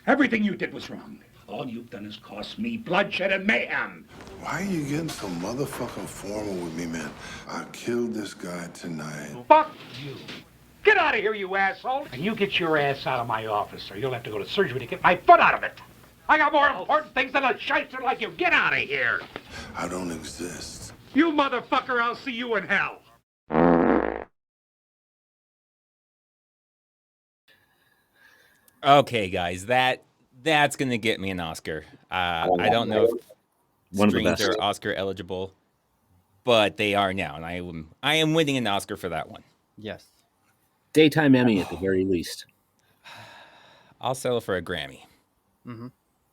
Everything you did was wrong. All you've done is cost me bloodshed and mayhem. Why are you getting so motherfucking formal with me, man? I killed this guy tonight. Fuck you. Get out of here, you asshole. And you get your ass out of my office, or you'll have to go to surgery to get my foot out of it. I got more important things than a shyster like you. Get out of here. I don't exist. You motherfucker, I'll see you in hell. Okay, guys, that's gonna get me an Oscar. I don't know if One of the streams best. are Oscar eligible, but they are now, and I am winning an Oscar for that one. Yes. Daytime Emmy at the very least. I'll settle for a Grammy. Mm-hmm.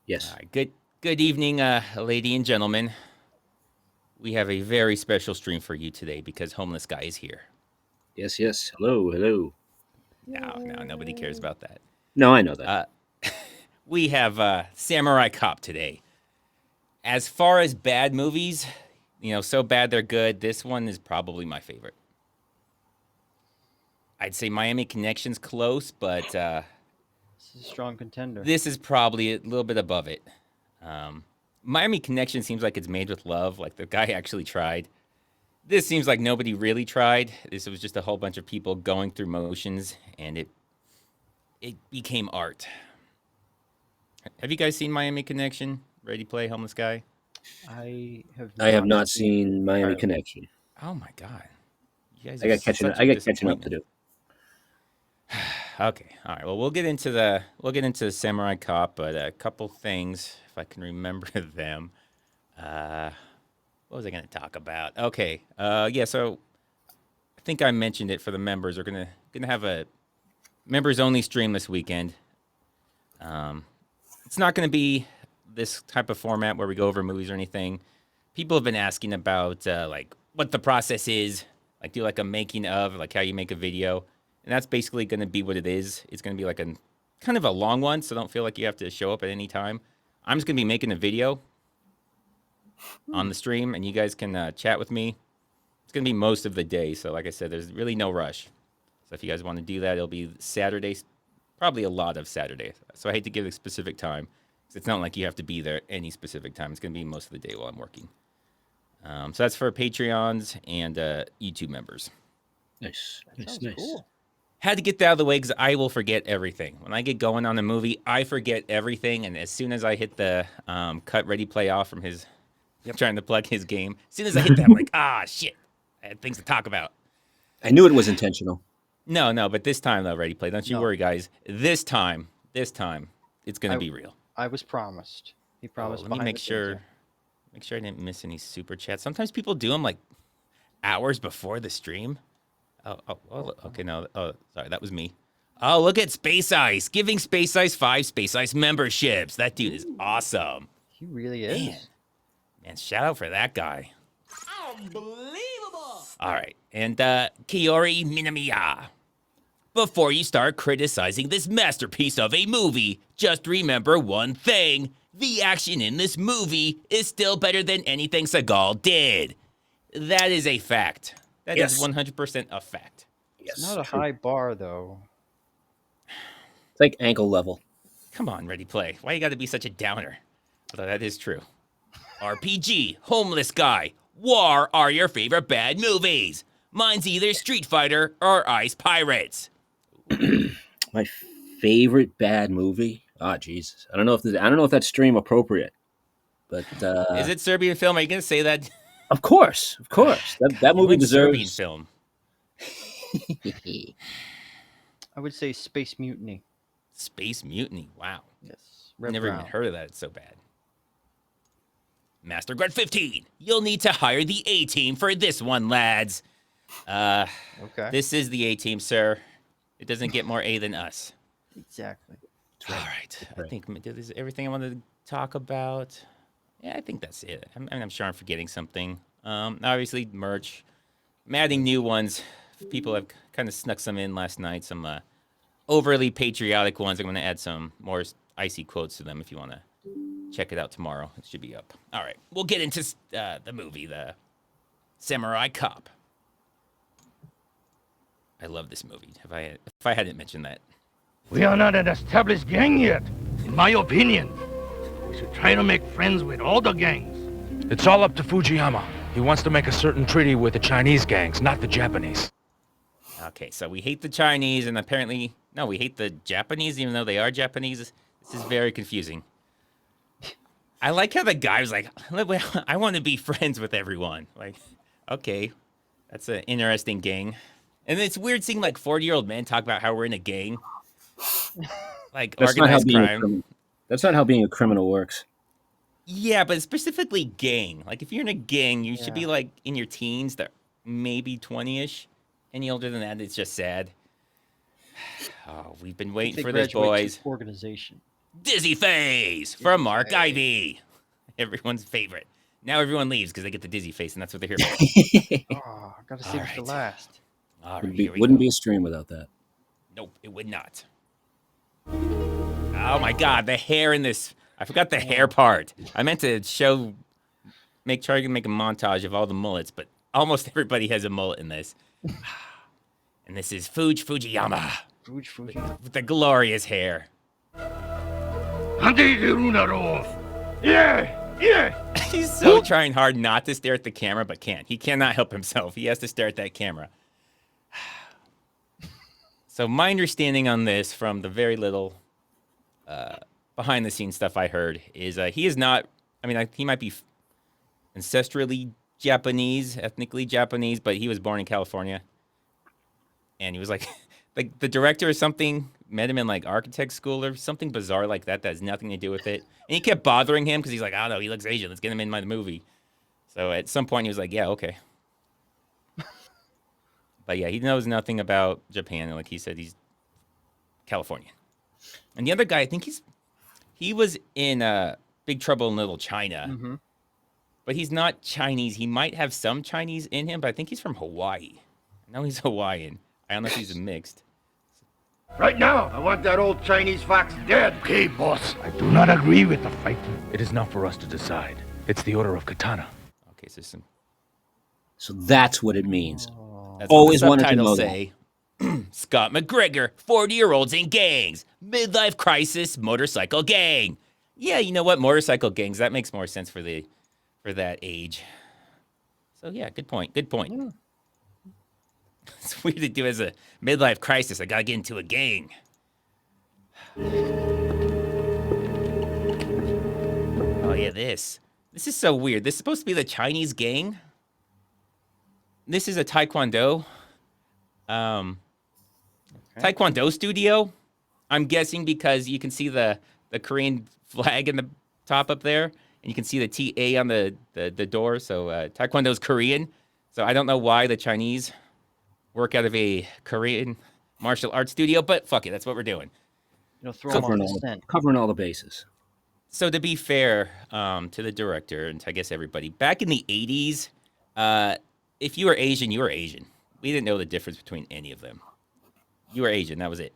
Yes. All right, good evening, lady and gentlemen. We have a very special stream for you today because Homeless Guy is here. Yes, yes. Hello, hello. No, nobody cares about that. No, I know that. We have Samurai Cop today. As far as bad movies, so bad they're good, this one is probably my favorite. I'd say Miami Connection's close, but This is a strong contender. this is probably a little bit above it. Miami Connection seems like it's made with love, like the guy actually tried. This seems like nobody really tried. This was just a whole bunch of people going through motions, and it became art. Have you guys seen Miami Connection? Ready Play Homeless Guy? I have not seen Miami Connection. Oh my god, you guys! I got catching up to do. Okay, all right. Well, we'll get into Samurai Cop, but a couple things, if I can remember them. What was I going to talk about? Okay, yeah. So I think I mentioned it for the members. We're gonna have a members only stream this weekend. It's not going to be this type of format where we go over movies or anything. People have been asking about like what the process is, like do like a making of, like how you make a video. And that's basically going to be what it is. It's going to be like a kind of a long one, so don't feel like you have to show up at any time. I'm just going to be making a video on the stream, and you guys can chat with me. It's going to be most of the day, so like I said, there's really no rush. So if you guys want to do that, it'll be Saturday, probably a lot of Saturday. So I hate to give a specific time, because it's not like you have to be there any specific time. It's going to be most of the day while I'm working. So that's for Patreons and YouTube members. Nice. Cool. Had to get that out of the way because I will forget everything. When I get going on a movie, I forget everything. And as soon as I hit the cut, ready, play off from his, trying to plug his game, as soon as I hit that, I'm like, shit, I had things to talk about. I knew it was intentional. No, but this time, though, ready, play. Don't you worry, guys. This time, it's going to be real. I was promised. He promised. Let me make sure I didn't miss any super chats. Sometimes people do them like hours before the stream. Okay, no. Oh, sorry, that was me. Oh, look at Space Ice, giving Space Ice 5 Space Ice memberships. That dude is awesome. He really is. Man, shout out for that guy. Unbelievable. All right, and Kiori Minamiya. Before you start criticizing this masterpiece of a movie, just remember one thing. The action in this movie is still better than anything Seagal did. That is a fact. That is 100% a fact. Yes. It's not a high bar, though. It's like ankle level. Come on, Ready Play. Why you got to be such a downer? Although that is true. RPG, Homeless Guy, War are your favorite bad movies. Mine's either Street Fighter or Ice Pirates. My favorite bad movie. Jesus. I don't know if that's stream appropriate, but is it Serbian film? Are you gonna say that? Of course. That movie deserves Serbian film. I would say Space Mutiny. Space Mutiny. Wow. Yes. Never even heard of that. It's so bad. Master Grunt 15. You'll need to hire the A team for this one, lads. Okay. This is the A team, sir. It doesn't get more A than us. Exactly. All right. I think this is everything I wanted to talk about. Yeah, I think that's it. I'm sure I'm forgetting something. Obviously, merch. I'm adding new ones. People have kind of snuck some in last night. Some overly patriotic ones. I'm going to add some more icy quotes to them if you want to check it out tomorrow. It should be up. All right. We'll get into the movie, the Samurai Cop. I love this movie. If I hadn't mentioned that. We are not an established gang yet. In my opinion, we should try to make friends with all the gangs. It's all up to Fujiyama. He wants to make a certain treaty with the Chinese gangs, not the Japanese. Okay, so we hate the Chinese, and apparently, no, we hate the Japanese, even though they are Japanese. This is very confusing. I like how the guy was like, I want to be friends with everyone. Like, okay, that's an interesting gang. And it's weird seeing like 40-year-old men talk about how we're in a gang. Like That's organized crime. That's not how being a criminal works. Yeah, but specifically gang. Like if you're in a gang, you should be like in your teens, that maybe 20-ish. Any older than that, it's just sad. Oh, we've been waiting for this, boys. Organization. Dizzy Face from Mark Ivy. Everyone's favorite. Now everyone leaves because they get the dizzy face, and that's what they're here for. Oh, I gotta save it for last. All right, Wouldn't be a stream without that. Nope, it would not. Oh my God, the hair in this. I forgot the hair part. I meant to try to make a montage of all the mullets, but almost everybody has a mullet in this. And this is Fujiyama. With the glorious hair. He's so trying hard not to stare at the camera, but can't. He cannot help himself. He has to stare at that camera. So my understanding on this, from the very little behind-the-scenes stuff I heard, is he is not. I mean, he might be ancestrally Japanese, ethnically Japanese, but he was born in California, and he was like the director or something met him in like architect school or something bizarre like that has nothing to do with it. And he kept bothering him because he's like, I don't know, he looks Asian. Let's get him in my movie. So at some point he was like, yeah, okay. But yeah, he knows nothing about Japan. Like he said, he's Californian. And the other guy, I think he was in Big Trouble in Little China. Mm-hmm. But he's not Chinese. He might have some Chinese in him, but I think he's from Hawaii. I know he's Hawaiian. I don't know if he's mixed. Right now, I want that old Chinese fox dead. Okay, boss. I do not agree with the fighting. It is not for us to decide. It's the order of Katana. Okay, so that's what it means. That's Always what the wanted to know say. Scott McGregor, 40-year-olds in gangs, midlife crisis, motorcycle gang. Yeah, you know what? Motorcycle gangs, that makes more sense for that age. So yeah, good point. Good point. Yeah. It's weird to do as a midlife crisis. I gotta get into a gang. Oh yeah, this is so weird. This is supposed to be the Chinese gang. This is a Taekwondo. Taekwondo studio. I'm guessing because you can see the Korean flag in the top up there, and you can see the TA on the door. So Taekwondo's Korean. So I don't know why the Chinese work out of a Korean martial arts studio, but fuck it, that's what we're doing. Covering all the bases. So to be fair to the director and to, I guess, everybody, back in the 80s, if you were Asian, you were Asian. We didn't know the difference between any of them. You were Asian, that was it.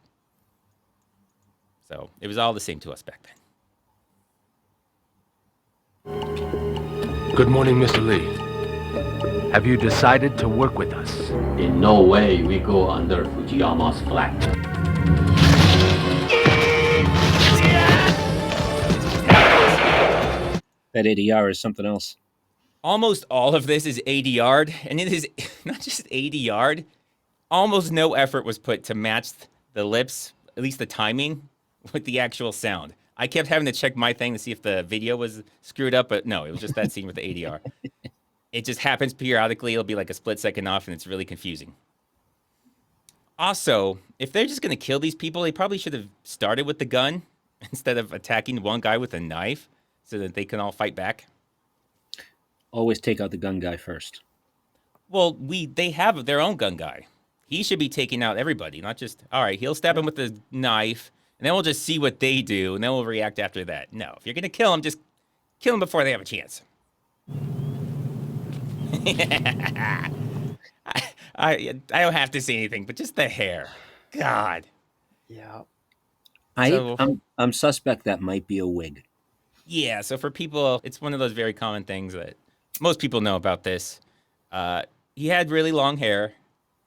So it was all the same to us back then. Good morning, Mr. Lee. Have you decided to work with us? In no way we go under Fujiyama's flag. That ADR is something else. Almost all of this is ADR'd, and it is not just ADR'd. Almost no effort was put to match the lips, at least the timing, with the actual sound. I kept having to check my thing to see if the video was screwed up, but no, it was just that scene with the ADR. It just happens periodically. It'll be like a split second off, and it's really confusing. Also, if they're just going to kill these people, they probably should have started with the gun instead of attacking one guy with a knife so that they can all fight back. Always take out the gun guy first. Well, they have their own gun guy. He should be taking out everybody, not just, all right, he'll stab him with the knife, and then we'll just see what they do, and then we'll react after that. No, if you're going to kill him, just kill him before they have a chance. I don't have to say anything, but just the hair. God. Yeah. I'm suspect that might be a wig. Yeah, so for people, it's one of those very common things that most people know about this. He had really long hair.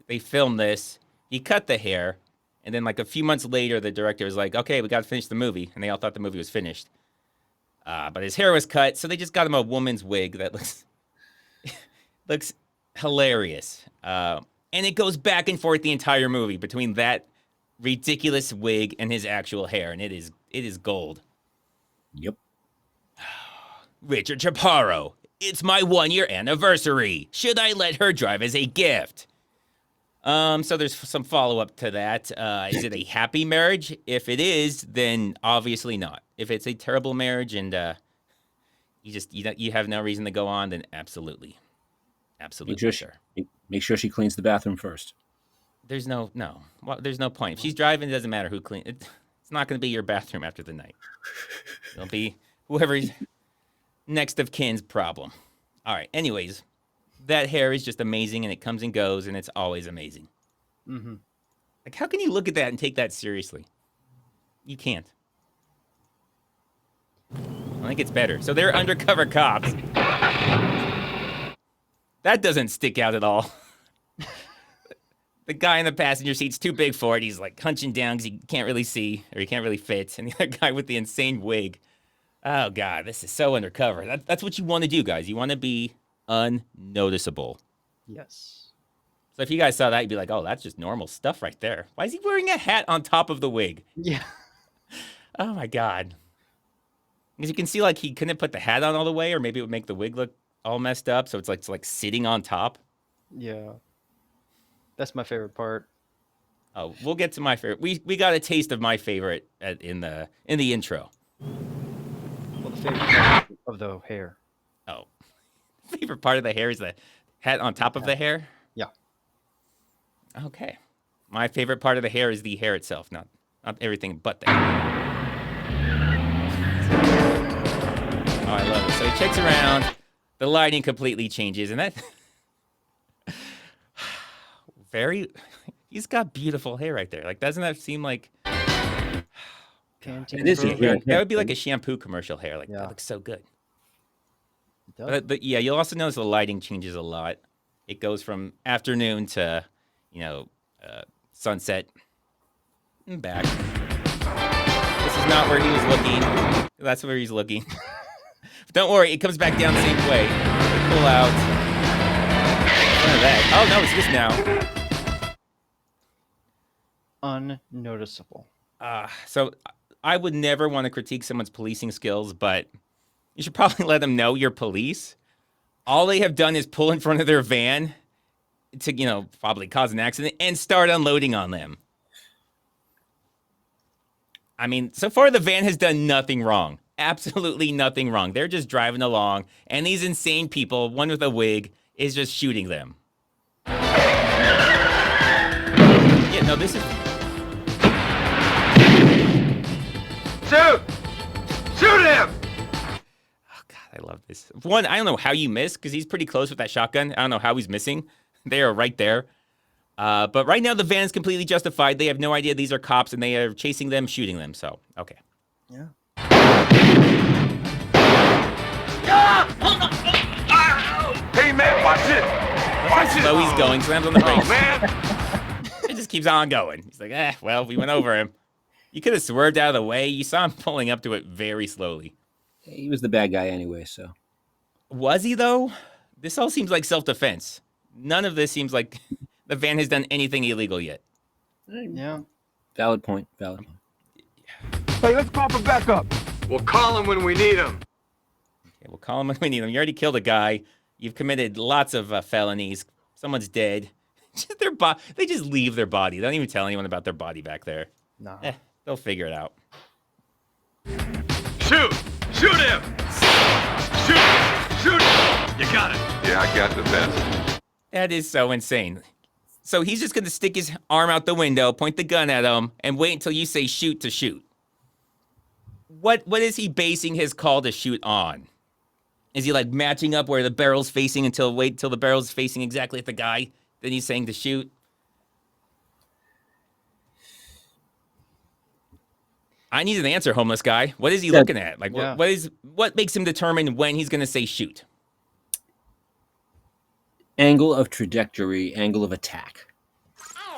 They filmed this. He cut the hair, And then like a few months later, the director was like, okay, we got to finish the movie. And they all thought the movie was finished. But his hair was cut, so they just got him a woman's wig that looks hilarious. And it goes back and forth the entire movie between that ridiculous wig and his actual hair, and it is gold. Yep. Richard Chaparro, it's my 1-year anniversary. Should I let her drive as a gift? So there's some follow-up to that. Is it a happy marriage? If it is, then obviously not. If it's a terrible marriage and you have no reason to go on, then absolutely. Absolutely sure. Make sure she cleans the bathroom first. There's no. Well, there's no point. If she's driving, it doesn't matter who cleans it. It's not going to be your bathroom after the night. It'll be whoever's next of kin's problem. All right. Anyways, that hair is just amazing, and it comes and goes, and it's always amazing. Mm-hmm. Like, how can you look at that and take that seriously? You can't. I think it's better. So they're undercover cops. That doesn't stick out at all. The guy in the passenger seat's too big for it. He's like hunching down because he can't really see, or he can't really fit. And the other guy with the insane wig. Oh, God, this is so undercover. That's what you want to do, guys. You want to be unnoticeable. Yes. So if you guys saw that, you'd be like, oh, that's just normal stuff right there. Why is he wearing a hat on top of the wig? Yeah. Oh, my God. Because you can see, like, he couldn't put the hat on all the way, or maybe it would make the wig look all messed up. So it's like sitting on top. Yeah. That's my favorite part. Oh, we'll get to my favorite. We got a taste of my favorite in the intro. Well, the favorite part of the hair. Oh, favorite part of the hair is the hat on top of the hair? Yeah. Okay. My favorite part of the hair is the hair itself, not everything but the hair. Oh, I love it. So he checks around. The lighting completely changes, and that he's got beautiful hair right there. Like, doesn't that seem like Pantene It is Pro his hair. hair. that would be like a shampoo commercial hair? Like, Yeah. that looks so good. It does. But yeah, you'll also notice the lighting changes a lot. It goes from afternoon to, sunset and back. This is not where he was looking. That's where he's looking. But don't worry, it comes back down the same way. They pull out. None of that. Oh, no, it's this now. Unnoticeable. So I would never want to critique someone's policing skills, but you should probably let them know you're police. All they have done is pull in front of their van to, probably cause an accident and start unloading on them. I mean, so far the van has done nothing wrong. Absolutely nothing wrong. They're just driving along, and these insane people, one with a wig, is just shooting them. Yeah, no, this is... Shoot! Shoot him! Oh, God, I love this. One, I don't know how you miss, because he's pretty close with that shotgun. I don't know how he's missing. They are right there. But right now, the van is completely justified. They have no idea these are cops, and they are chasing them, shooting them. So, okay. Yeah. Hey, man, watch it! Watch it! Slow he's going, slams on the Oh, brakes. man! It just keeps on going. He's like, well, we went over him. You could have swerved out of the way. You saw him pulling up to it very slowly. He was the bad guy anyway, so. Was he, though? This all seems like self-defense. None of this seems like the van has done anything illegal yet. Yeah. Valid point. Valid point. Hey, let's call for backup. We'll call him when we need him. Okay, we'll call him when we need him. You already killed a guy. You've committed lots of felonies. Someone's dead. They just leave their body. They don't even tell anyone about their body back there. Nah. They'll figure it out. Shoot! Shoot him! Shoot him! Shoot him! You got it. Yeah, I got the best. That is so insane. So he's just going to stick his arm out the window, point the gun at him, and wait until you say shoot to shoot. What is he basing his call to shoot on? Is he like matching up where the barrel's facing wait until the barrel's facing exactly at the guy? Then he's saying to shoot? I need an answer, homeless guy. What is he looking at? Like, Yeah. what makes him determine when he's going to say shoot? Angle of trajectory, angle of attack.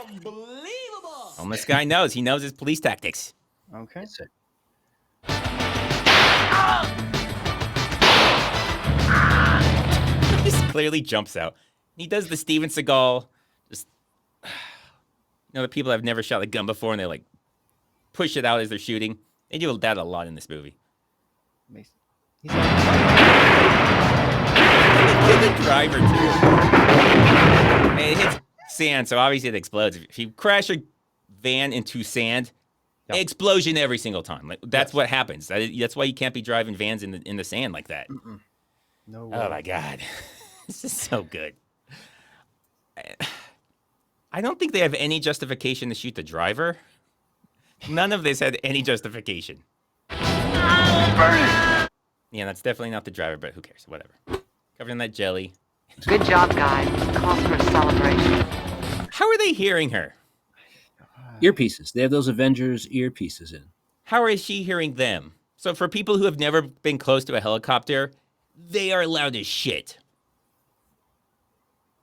Unbelievable! Homeless guy knows. He knows his police tactics. Okay. That's it. He clearly jumps out. He does the Steven Seagal, just the people that have never shot a gun before and they like push it out as they're shooting. They do that a lot in this movie. He's The driver too. And it hits sand, so obviously it explodes. If you crash a van into sand, explosion every single time. Like that's what happens. That's why you can't be driving vans in the sand like that. no way. Oh my god, this is so good. I don't think they have any justification to shoot the driver. None of this had any justification. Yeah, that's definitely not the driver, but who cares? Whatever. Covered in that jelly. Good job, guys. Cause for a celebration. How are they hearing her? Earpieces. They have those Avengers earpieces in. How is she hearing them? So for people who have never been close to a helicopter, they are loud as shit.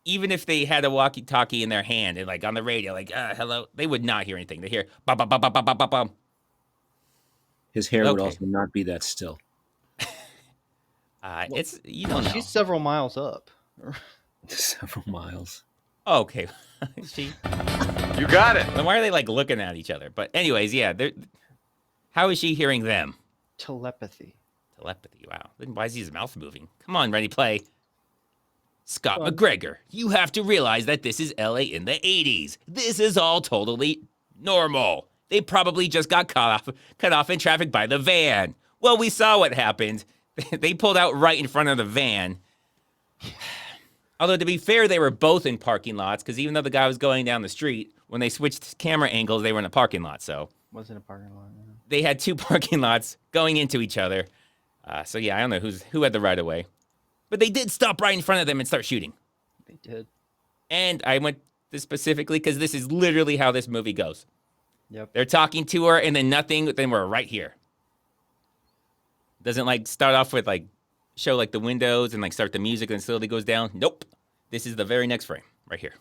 Even if they had a walkie-talkie in their hand and like on the radio, like hello, they would not hear anything. They hear bum bum bum bum bum bum bum. His hair would Okay. also not be that still. It's you don't know. She's several miles up. Several miles. Okay, she. You got it. Then why are they like looking at each other? But anyways, yeah. How is she hearing them? Telepathy. Telepathy. Wow. Then why is his mouth moving? Come on, ready, play. Scott McGregor, you have to realize that this is LA in the 80s. This is all totally normal. They probably just got cut off in traffic by the van. Well, we saw what happened. They pulled out right in front of the van. Although, to be fair, they were both in parking lots, because even though the guy was going down the street, when they switched camera angles, they were in a parking lot. So Wasn't a parking lot. Yeah. they had two parking lots going into each other. So yeah, I don't know who had the right of way. But they did stop right in front of them and start shooting. They did. And I went this specifically because this is literally how this movie goes. Yep. They're talking to her and then nothing, then we're right here. Doesn't like start off with like show like the windows and like start the music and slowly goes down. Nope. This is the very next frame right here.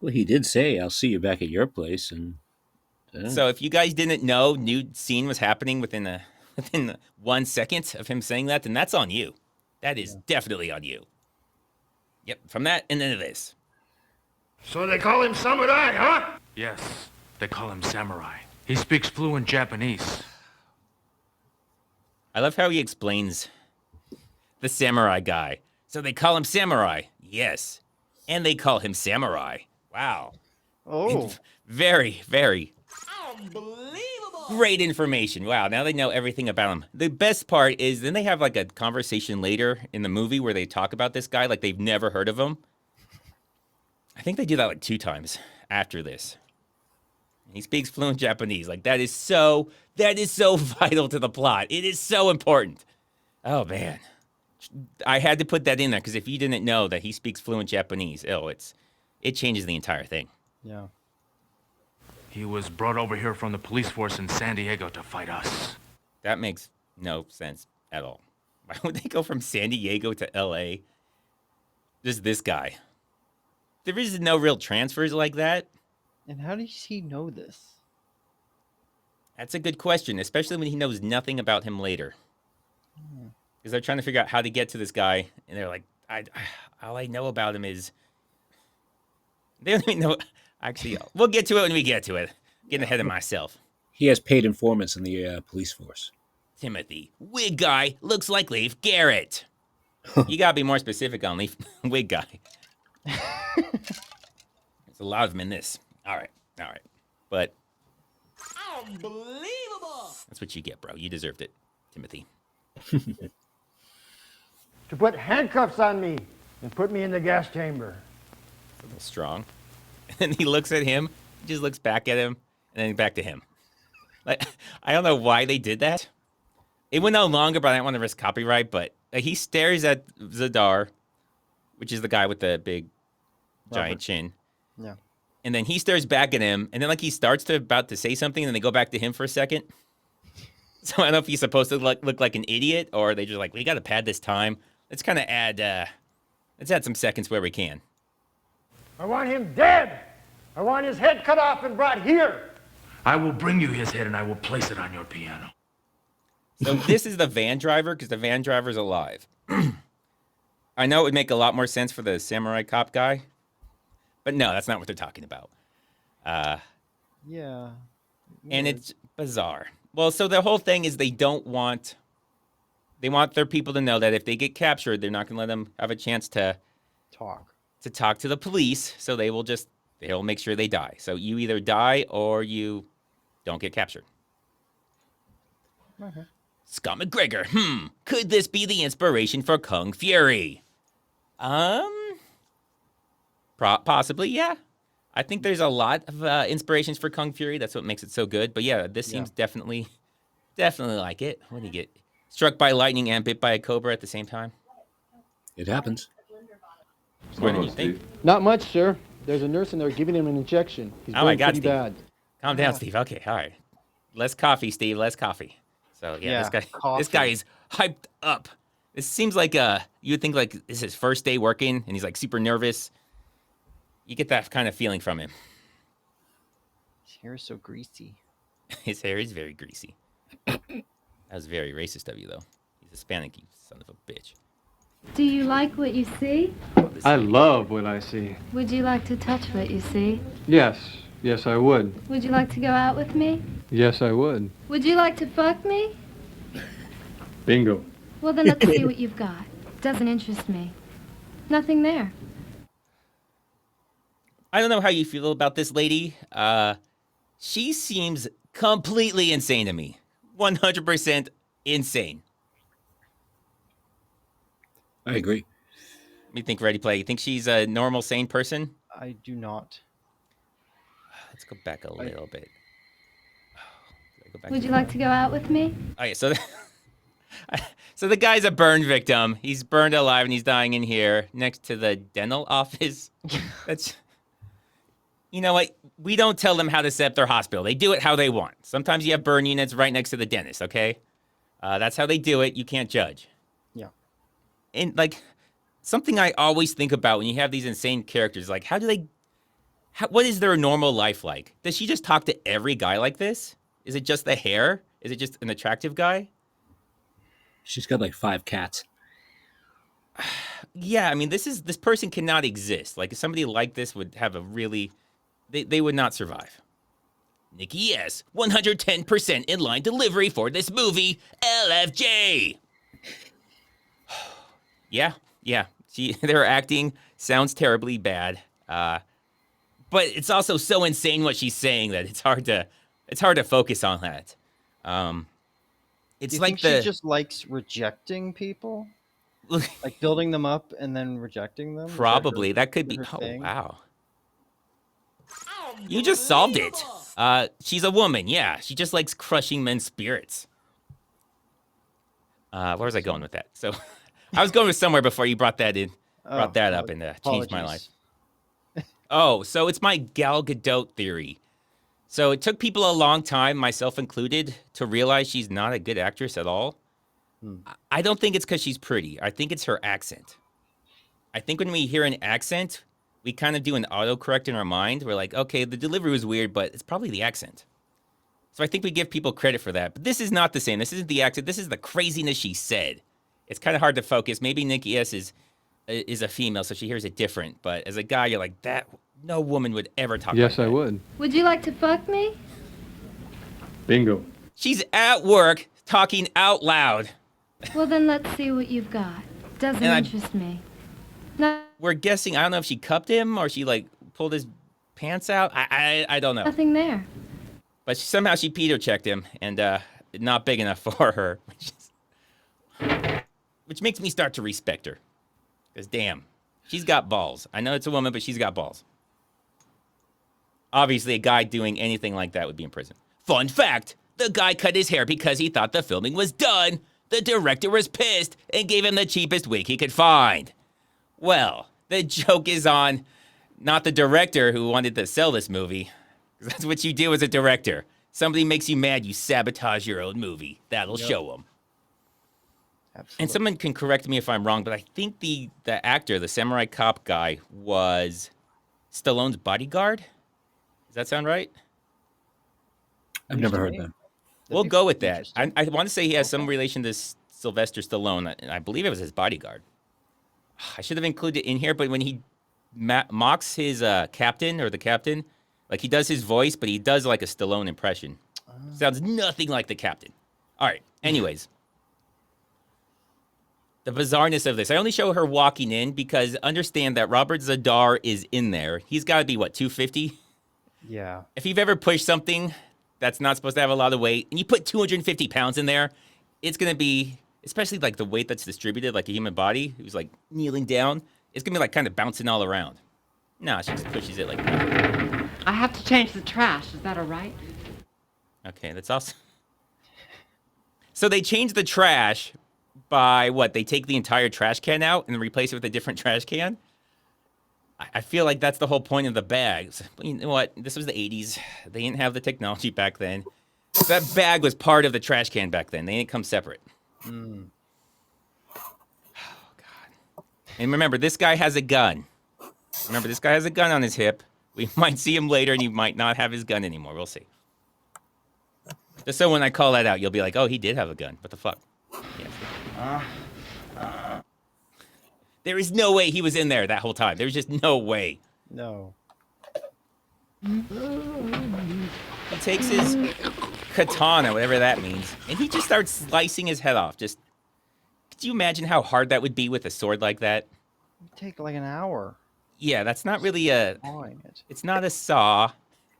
Well, he did say, "I'll see you back at your place." And So if you guys didn't know nude scene was happening within 1 second of him saying that, then that's on you. That is definitely on you. Yep, from that and then to this. So they call him Samurai, huh? Yes, they call him Samurai. He speaks fluent Japanese. I love how he explains the samurai guy. So they call him Samurai. Yes. And they call him Samurai. Wow. Oh. Very, very great information. Wow, now they know everything about him. The best part is then they have like a conversation later in the movie where they talk about this guy like they've never heard of him. I think they do that like 2 times after this. He speaks fluent Japanese. Like that is so vital to the plot. It is so important. Oh man. I had to put that in there because if you didn't know that he speaks fluent Japanese, it changes the entire thing. Yeah. He was brought over here from the police force in San Diego to fight us. That makes no sense at all. Why would they go from San Diego to LA? Just this guy. There is no real transfers like that. And how does he know this? That's a good question, especially when he knows nothing about him later. Because they're trying to figure out how to get to this guy, and they're like, all I know about him is... They don't even know... Actually, we'll get to it when we get to it. Getting ahead of myself. he has paid informants in the police force. Timothy, wig guy looks like Leif Garrett. You gotta be more specific on Leif wig guy. There's a lot of them in this. All right. But unbelievable. That's what you get, bro. You deserved it, Timothy. To put handcuffs on me and put me in the gas chamber. A little strong. And he looks at him, he just looks back at him, and then back to him. Like, I don't know why they did that. It went on longer, but I didn't want to risk copyright. But he stares at Zadar, which is the guy with the big, giant chin. Yeah. And then he stares back at him, and then like he starts to about to say something, and then they go back to him for a second. So I don't know if he's supposed to look like an idiot, or they just like, we got to pad this time. Let's kind of add, let's add some seconds where we can. I want him dead. I want his head cut off and brought here. I will bring you his head and I will place it on your piano. So this is the van driver because the van driver's alive. I know it would make a lot more sense for the samurai cop guy, but no, that's not what they're talking about. Yeah. And it's bizarre. Well, so the whole thing is they want their people to know that if they get captured, they're not going to let them have a chance to talk to the police. So they'll make sure they die. So you either die or you don't get captured. Okay. Scott McGregor. Could this be the inspiration for Kung Fury? Possibly, yeah. I think there's a lot of inspirations for Kung Fury. That's what makes it so good. But yeah, this seems definitely like it. What do you get? Struck by lightning and bit by a cobra at the same time? It happens. What do you think? Not much, sir. There's a nurse in there giving him an injection. He's Oh my going God, pretty Steve. bad. Calm down, Steve. Okay, all right. Less coffee, Steve. Less coffee. So yeah, this guy is hyped up. This seems like you would think like this is his first day working and he's like super nervous. You get that kind of feeling from him. His hair is so greasy. His hair is very greasy. That was very racist of you, though. He's Hispanic, you son of a bitch. Do you like what you see? I love what I see. Would you like to touch what you see? Yes. Yes, I would. Would you like to go out with me? Yes, I would. Would you like to fuck me? Bingo. Well, then let's see what you've got. Doesn't interest me. Nothing there. I don't know how you feel about this lady. She seems completely insane to me. 100% insane. I agree. What do you think, Ready Play? You think she's a normal, sane person? I do not. Let's go back a little bit. Would you like to go out with me? Okay, so so the guy's a burn victim. He's burned alive and he's dying in here next to the dental office. That's, you know what? We don't tell them how to set up their hospital. They do it how they want. Sometimes you have burn units right next to the dentist, okay? That's how they do it. You can't judge. Yeah. And like something I always think about when you have these insane characters, like what is their normal life like? Does she just talk to every guy like this? Is it just the hair? Is it just an attractive guy? She's got like 5 cats. Yeah, I mean, this person cannot exist. Like, if somebody like this would have they would not survive. Nikki S, 110% inline delivery for this movie, LFJ. Yeah. Their acting sounds terribly bad. But it's also so insane what she's saying that it's hard to focus on that. It's Do you like think she just likes rejecting people, like building them up and then rejecting them. Probably that could be. Oh wow! You just solved it. She's a woman. Yeah, she just likes crushing men's spirits. Where was I going with that? So, I was going with somewhere before you brought that in, up, and changed my life. Oh, so it's my Gal Gadot theory. So it took people a long time, myself included, to realize she's not a good actress at all. I don't think it's because she's pretty. I think it's her accent. I think when we hear an accent, we kind of do an autocorrect in our mind. We're like, okay, the delivery was weird, but it's probably the accent. So I think we give people credit for that. But this is not the same. This isn't the accent. This is the craziness she said. It's kind of hard to focus. Maybe Nikki S is a female, so she hears it different. But as a guy, you're like, that no woman would ever talk Yes, like that. I would. Would you like to fuck me? Bingo. She's at work talking out loud. Well, then let's see what you've got. Doesn't interest me. No. We're guessing. I don't know if she cupped him or she like pulled his pants out. I don't know. Nothing there. But somehow she Peter checked him and not big enough for her, which makes me start to respect her. Because damn, she's got balls. I know it's a woman, but she's got balls. Obviously, a guy doing anything like that would be in prison. Fun fact, the guy cut his hair because he thought the filming was done. The director was pissed and gave him the cheapest wig he could find. Well, the joke is on not the director who wanted to sell this movie. That's what you do as a director. Somebody makes you mad, you sabotage your own movie. That'll show them. Absolutely. And someone can correct me if I'm wrong, but I think the actor, the samurai cop guy, was Stallone's bodyguard. Does that sound right? I've never heard that. We'll go with that. I want to say he has some relation to Sylvester Stallone, and I believe it was his bodyguard. I should have included it in here, but when he mocks his captain or the captain, like he does his voice, but he does like a Stallone impression. Sounds nothing like the captain. All right. Anyways, the bizarreness of this. I only show her walking in because understand that Robert Zadar is in there. He's got to be, what, 250? Yeah. If you've ever pushed something that's not supposed to have a lot of weight, and you put 250 pounds in there, it's going to be, especially like the weight that's distributed like a human body, who's like kneeling down, it's going to be like kind of bouncing all around. No, she just pushes it like that. I have to change the trash. Is that all right? Okay, that's awesome. So they change the trash by what? They take the entire trash can out and replace it with a different trash can? I feel like that's the whole point of the bags. You know what? This was the 80s. They didn't have the technology back then. That bag was part of the trash can back then. They didn't come separate. Mm. Oh, God. And remember, this guy has a gun. Remember, this guy has a gun on his hip. We might see him later, and he might not have his gun anymore. We'll see. Just so when I call that out, you'll be like, oh, he did have a gun. What the fuck? Yes. There is no way he was in there that whole time. There's just no way. No. He takes his katana, whatever that means, and he just starts slicing his head off. Just, could you imagine how hard that would be with a sword like that? It'd take like an hour. Yeah, that's not really a... It's not a saw.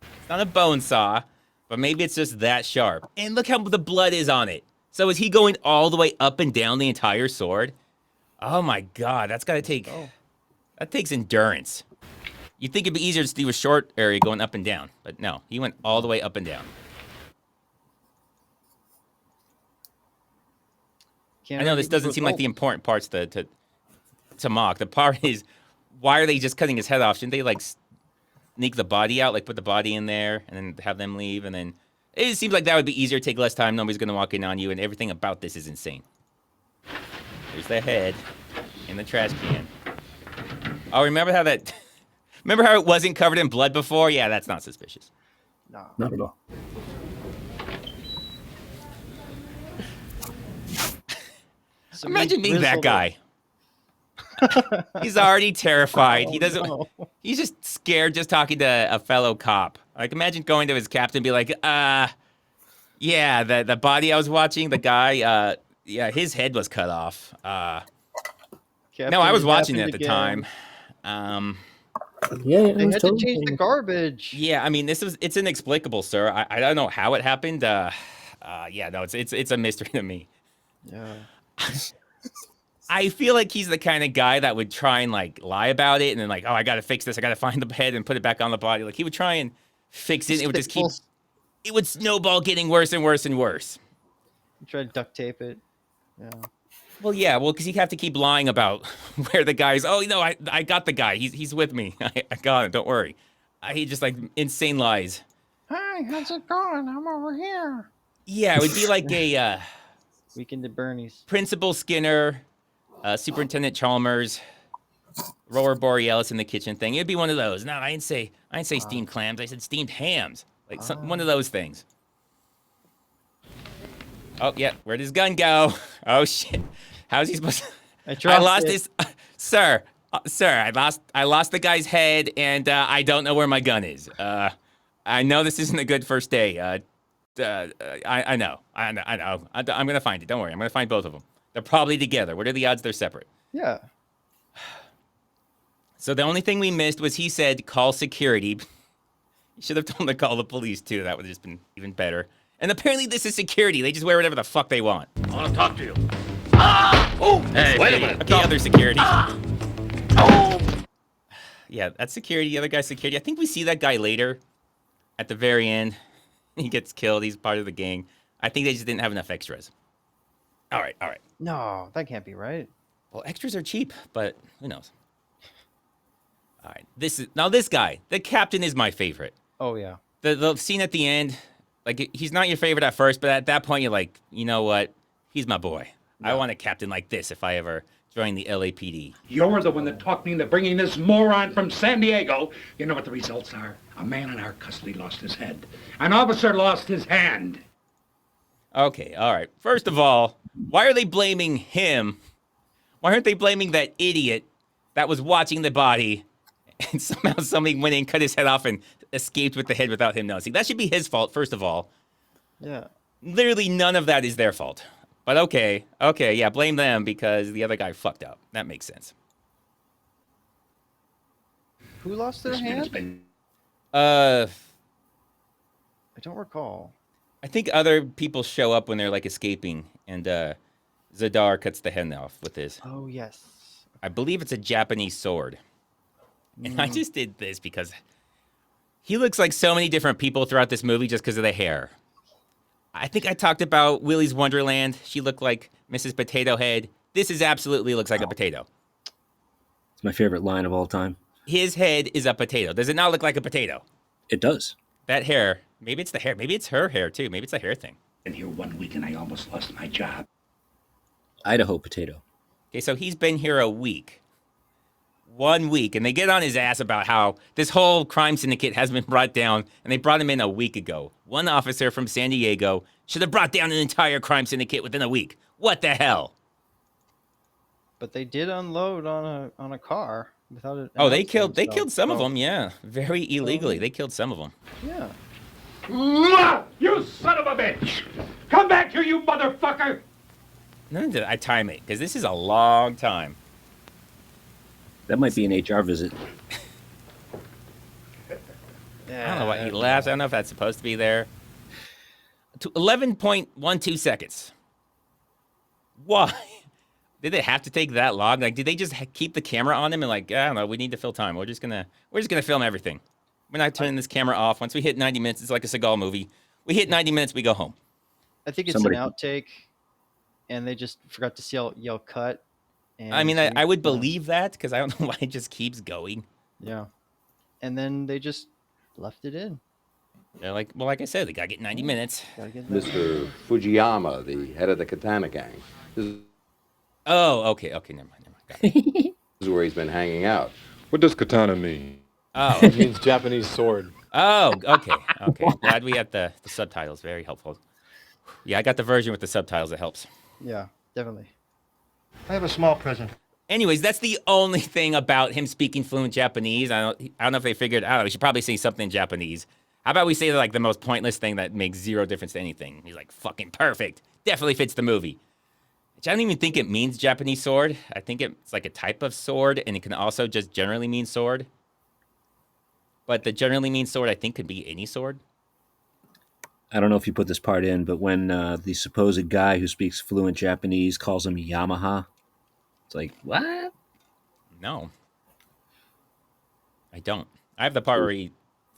It's not a bone saw. But maybe it's just that sharp. And look how the blood is on it. So is he going all the way up and down the entire sword? Oh my God, that's gotta take... That takes endurance. You'd think it'd be easier to do a short area going up and down. But no, he went all the way up and down. I know this doesn't seem like the important parts to mock. The part is, why are they just cutting his head off? Shouldn't they like sneak the body out, like put the body in there and then have them leave? And then it seems like that would be easier, take less time. Nobody's going to walk in on you, and everything about this is insane. There's the head in the trash can. Oh, remember how it wasn't covered in blood before? Yeah, that's not suspicious. No. Not at all. Imagine being that guy. He's already terrified. He doesn't. He's just scared just talking to a fellow cop. Like, imagine going to his captain and be like, yeah, the body I was watching, the guy, yeah, his head was cut off. No, I was watching it at the time. Yeah, they had to change the garbage. Yeah, I mean, it's inexplicable, sir. I don't know how it happened. Yeah, no, it's a mystery to me. Yeah. I feel like he's the kind of guy that would try and like lie about it and then like, oh, I gotta fix this. I gotta find the head and put it back on the body. Like he would try and fix it. It would just keep. It would snowball, getting worse and worse and worse. Try to duct tape it. Yeah. Well, yeah, because he'd have to keep lying about where the guy's. Oh, no, I got the guy. He's with me. I got him. Don't worry. He just like insane lies. Hi, how's it going? I'm over here. Yeah, it would be like a Weekend at Bernie's. Principal Skinner, Superintendent Chalmers, Roar Borealis in the kitchen thing. It'd be one of those. No, I didn't say steamed clams. I said steamed hams. Like one of those things. Oh yeah, where'd his gun go? Oh shit! How's he supposed to? I lost his, sir. Sir, I lost the guy's head, and I don't know where my gun is. I know this isn't a good first day. I know. I'm gonna find it. Don't worry. I'm gonna find both of them. They're probably together. What are the odds they're separate? Yeah. So the only thing we missed was he said call security. You should have told him to call the police too. That would have just been even better. And apparently this is security. They just wear whatever the fuck they want. I want to talk to you. Oh, hey, wait a minute. Okay, other security. Oh. Yeah, that's security. The other guy's security. I think we see that guy later at the very end. He gets killed. He's part of the gang. I think they just didn't have enough extras. All right. No, that can't be right. Well, extras are cheap, but who knows? All right. This guy, the captain, is my favorite. Oh, yeah. The scene at the end, like, he's not your favorite at first, but at that point, you're like, you know what? He's my boy. Yeah. I want a captain like this if I ever join the LAPD. You're the one that talked me into bringing this moron from San Diego. You know what the results are? A man in our custody lost his head. An officer lost his hand. Okay, all right. First of all, why are they blaming him? Why aren't they blaming that idiot that was watching the body and somehow somebody went in, cut his head off, and escaped with the head without him noticing? That should be his fault, first of all. Yeah. Literally none of that is their fault. But okay, yeah, blame them because the other guy fucked up. That makes sense. Who lost their hand? I don't recall. I think other people show up when they're like escaping, and Zadar cuts the head off with his. Oh yes. I believe it's a Japanese sword. And I just did this because he looks like so many different people throughout this movie just because of the hair. I think I talked about Willy's Wonderland. She looked like Mrs. Potato Head. This is absolutely looks like a potato. It's my favorite line of all time. His head is a potato. Does it not look like a potato? It does. That hair. Maybe it's the hair. Maybe it's her hair, too. Maybe it's a hair thing. Been here 1 week and I almost lost my job. Idaho potato. Okay, so he's been here a week. 1 week. And they get on his ass about how this whole crime syndicate has been brought down, and they brought him in a week ago. One officer from San Diego should have brought down an entire crime syndicate within a week. What the hell? But they did unload on a car without it. Oh, they killed some of them, yeah. Very illegally. They killed some of them. Yeah. You son of a bitch! Come back here, you motherfucker! None did I time it, because this is a long time. That might be an HR visit. I don't know why he laughs. I don't know if that's supposed to be there. 11.12 seconds. Why? Did they have to take that long? Like, did they just keep the camera on him and like, I don't know, we need to fill time. We're just gonna film everything. We're not turning this camera off. Once we hit 90 minutes, it's like a Seagal movie. We hit 90 minutes, we go home. I think it's an outtake, and they just forgot to yell cut. And I mean, I would believe that because I don't know why it just keeps going. Yeah. And then they just left it in. They're like, well, like I said, they got to get 90 minutes. Mr. Fujiyama, the head of the Katana gang. Oh, okay, never mind. Got it. This is where he's been hanging out. What does katana mean? Oh. It means Japanese sword. Oh, okay. Glad we have the subtitles. Very helpful. Yeah, I got the version with the subtitles. It helps. Yeah, definitely. I have a small present. Anyways, that's the only thing about him speaking fluent Japanese. I don't know if they figured out. We should probably say something in Japanese. How about we say like the most pointless thing that makes zero difference to anything? He's like, fucking perfect. Definitely fits the movie. Which I don't even think it means Japanese sword. I think it's like a type of sword, and it can also just generally mean sword. But the generally mean sword, I think, could be any sword. I don't know if you put this part in, but when the supposed guy who speaks fluent Japanese calls him Yamaha, it's like, what? No. I don't. I have the part where he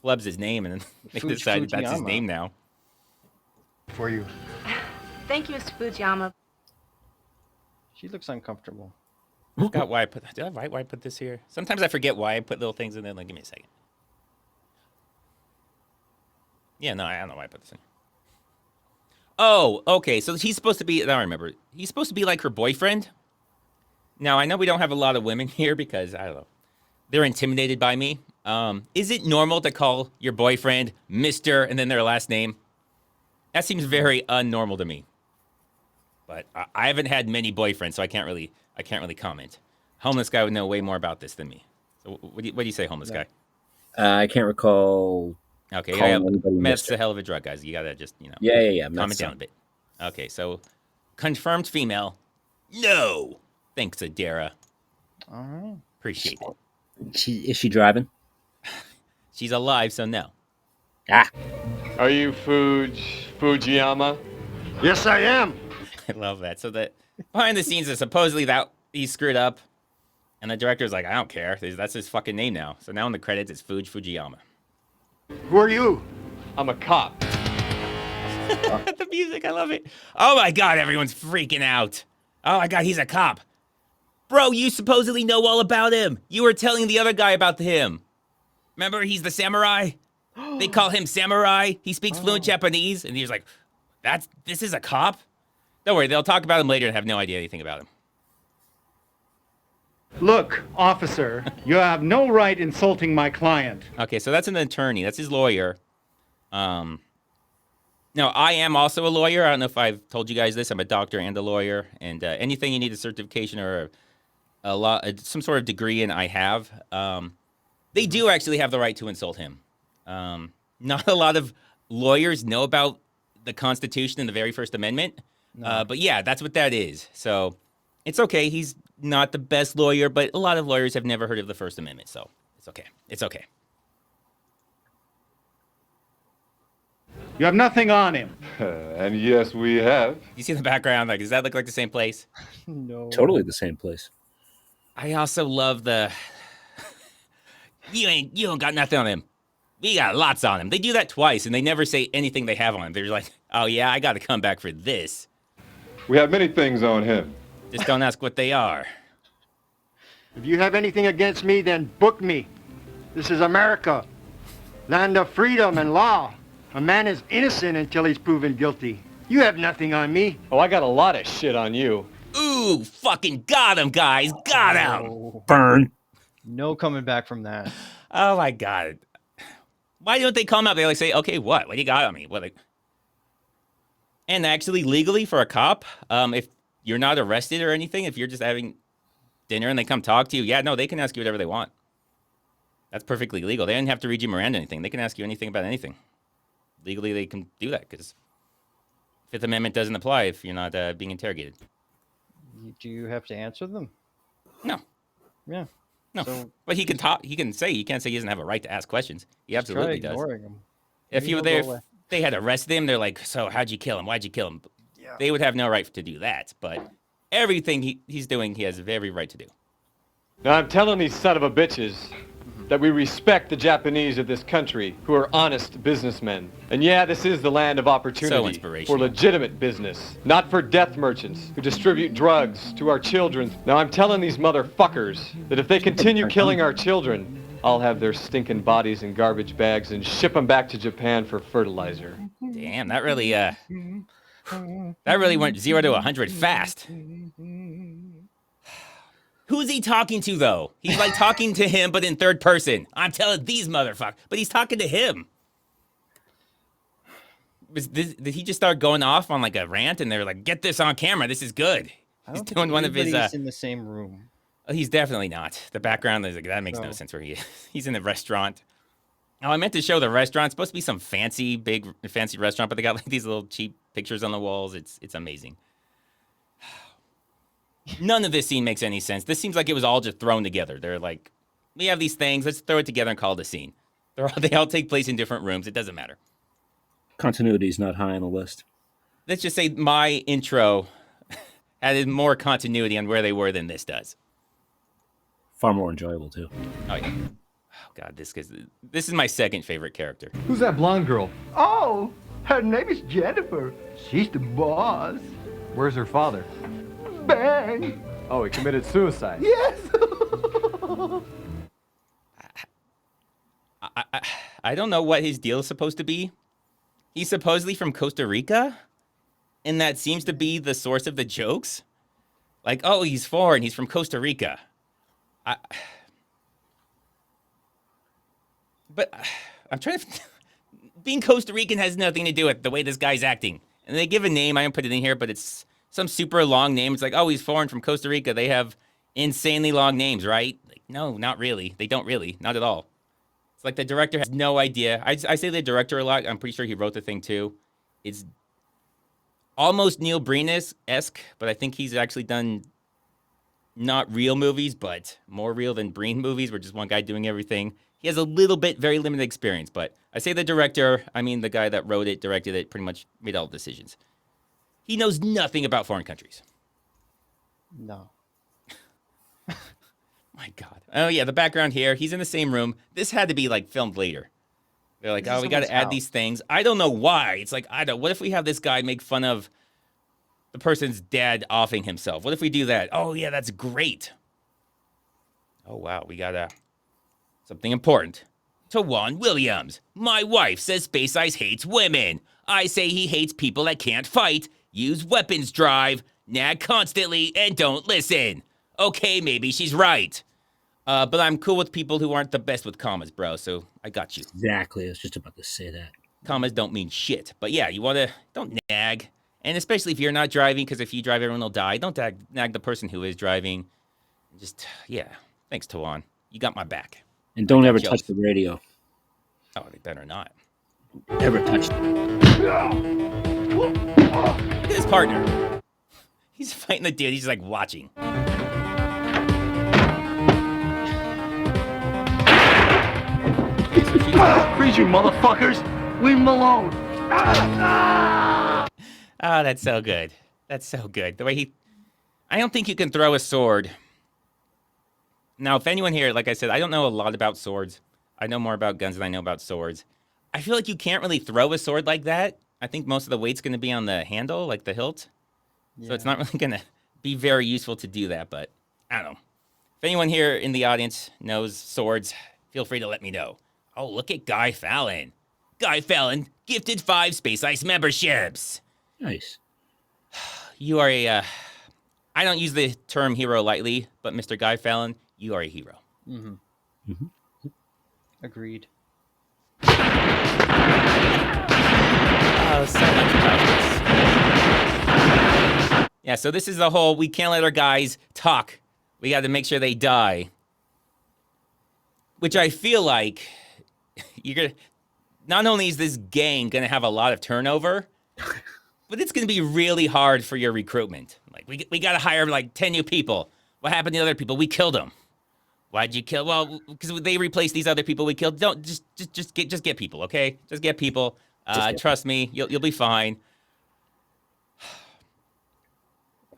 flubs his name and then they decided that's his name now. For you. Thank you, Mr. Fujiyama. She looks uncomfortable. I forgot why I put. Did I write why I put this here? Sometimes I forget why I put little things in there. Like, give me a second. Yeah, no, I don't know why I put this in. Oh, okay. So he's supposed to be. Now I remember. He's supposed to be like her boyfriend. Now I know we don't have a lot of women here because I don't know. They're intimidated by me. Is it normal to call your boyfriend Mr. and then their last name? That seems very unnormal to me. But I haven't had many boyfriends, so I can't really comment. Homeless guy would know way more about this than me. So what do you say, homeless guy? I can't recall. Okay, yeah, meth's a hell of a drug, guys. You gotta just Yeah. Calm it down a bit. Okay, so confirmed female. No, thanks, Adara. All right, appreciate it. Is she driving? She's alive, so no. Ah. Are you Fujiyama? Yes, I am. I love that. So that behind the scenes is supposedly that he screwed up, and the director's like, I don't care. That's his fucking name now. So now in the credits, it's Fujiyama. Who are you? I'm a cop. The music, I love it. Oh my God, everyone's freaking out. Oh my God, he's a cop. Bro, you supposedly know all about him. You were telling the other guy about him. Remember, he's the samurai? They call him Samurai. He speaks fluent Japanese. And he's like, this is a cop? Don't worry, they'll talk about him later and have no idea anything about him. Look, officer, you have no right insulting my client. Okay, so that's an attorney. That's his lawyer. Now, I am also a lawyer. I don't know if I've told you guys this. I'm a doctor and a lawyer. And anything you need a certification or some sort of degree in, I have. They do actually have the right to insult him. Not a lot of lawyers know about the Constitution and the very First Amendment. No. But yeah, that's what that is. So it's okay. He's not the best lawyer, but a lot of lawyers have never heard of the First Amendment. So it's okay. It's okay. You have nothing on him. And yes, we have. You see the background? Like, does that look like the same place? No. Totally the same place. I also love the you don't got nothing on him. We got lots on him. They do that twice, and they never say anything they have on him. They're like, oh yeah, I got to come back for this. We have many things on him. Just don't ask what they are. If you have anything against me, then book me. This is America, land of freedom and law. A man is innocent until he's proven guilty. You have nothing on me. Oh, I got a lot of shit on you. Ooh, fucking got him, guys. Got him. Oh, Burn. no coming back from that. Oh my god. Why don't they come out? They like say, okay, what? What do you got on me? What? Like... And actually, legally for a cop, if you're not arrested or anything, if you're just having dinner and they come talk to you, yeah, no, they can ask you whatever they want. That's perfectly legal. They don't have to read you Miranda anything. They can ask you anything about anything. Legally, they can do that because Fifth Amendment doesn't apply if you're not being interrogated. Do you have to answer them? No. Yeah. No. So but he can talk. He can say. He can't say he doesn't have a right to ask questions. He absolutely does. Him. If Maybe you were he'll there, go away. if they had arrested him, they're like, so how'd you kill him? Why'd you kill him? Yeah. They would have no right to do that. But everything he's doing, he has every right to do. Now I'm telling these son of a bitches that we respect the Japanese of this country who are honest businessmen. And yeah, this is the land of opportunity for legitimate business, not for death merchants who distribute drugs to our children. Now I'm telling these motherfuckers that if they continue killing our children, I'll have their stinking bodies in garbage bags and ship them back to Japan for fertilizer. Damn, that really went 0 to 100 fast. Who's he talking to, though? He's like talking to him, but in third person. I'm telling these motherfuckers. But he's talking to him. Did he just start going off on like a rant? And they're like, get this on camera. This is good. He's doing one of his... He's in the same room. Oh, he's definitely not. The background is like, that makes no sense where he is. He's in a restaurant. Oh, I meant to show the restaurant. It's supposed to be some fancy restaurant, but they got like these little cheap pictures on the walls. It's amazing. None of this scene makes any sense. This seems like it was all just thrown together. They're like, we have these things. Let's throw it together and call it a scene. They all take place in different rooms. It doesn't matter. Continuity is not high on the list. Let's just say my intro had more continuity on where they were than this does. Far more enjoyable, too. Oh, yeah. Oh, God, this is my second favorite character. Who's that blonde girl? Oh, her name is Jennifer. She's the boss. Where's her father? Bang! Oh, he committed suicide. Yes! I don't know what his deal is supposed to be. He's supposedly from Costa Rica, and that seems to be the source of the jokes. Like, oh, he's foreign. He's from Costa Rica. But I'm trying to... Being Costa Rican has nothing to do with the way this guy's acting. And they give a name. I didn't put it in here, but it's some super long name. It's like, oh, he's foreign from Costa Rica. They have insanely long names, right? Like, no, not really. They don't really. Not at all. It's like the director has no idea. I say the director a lot. I'm pretty sure he wrote the thing too. It's almost Neil Breen-esque, but I think he's actually done not real movies, but more real than Breen movies, where just one guy doing everything. He has a little bit, very limited experience, but I say the director, I mean the guy that wrote it, directed it, pretty much made all the decisions. He knows nothing about foreign countries. No. My God. Oh, yeah, the background here. He's in the same room. This had to be, like, filmed later. They're like, oh, we got to add these things. I don't know why. It's like, what if we have this guy make fun of the person's dad offing himself? What if we do that? Oh, yeah, that's great. Oh, wow, we got something important. To Juan Williams. My wife says Space Ice hates women. I say he hates people that can't fight, use weapons drive, nag constantly, and don't listen. Okay, maybe she's right. But I'm cool with people who aren't the best with commas, bro. So I got you. Exactly. I was just about to say that. Commas don't mean shit. But yeah, don't nag. And especially if you're not driving, because if you drive, everyone will die. Don't nag the person who is driving. Just, yeah. Thanks, Tawan. You got my back. And don't ever touch the radio. Oh, they better not. Never touch it. Look at his partner. He's fighting the dude. He's like watching. Freeze, you motherfuckers! Leave him alone! Oh, that's so good. That's so good. The way I don't think you can throw a sword. Now, if anyone here, like I said, I don't know a lot about swords. I know more about guns than I know about swords. I feel like you can't really throw a sword like that. I think most of the weight's going to be on the handle, like the hilt. Yeah. So it's not really going to be very useful to do that, but I don't know. If anyone here in the audience knows swords, feel free to let me know. Oh, look at Guy Fallon. Guy Fallon, gifted 5 Space Ice memberships. Nice. You are I don't use the term hero lightly, but Mr. Guy Fallon, you are a hero. Mm-hmm. Mm-hmm. Agreed. Oh, so much about this. Yeah, so this is the whole, we can't let our guys talk. We got to make sure they die. Which I feel like not only is this gang going to have a lot of turnover, but it's going to be really hard for your recruitment. Like, we got to hire like 10 new people. What happened to the other people? We killed them. Why'd you kill? Well, because they replaced these other people we killed. Don't just get people, okay? Just get people. Trust me, you'll be fine.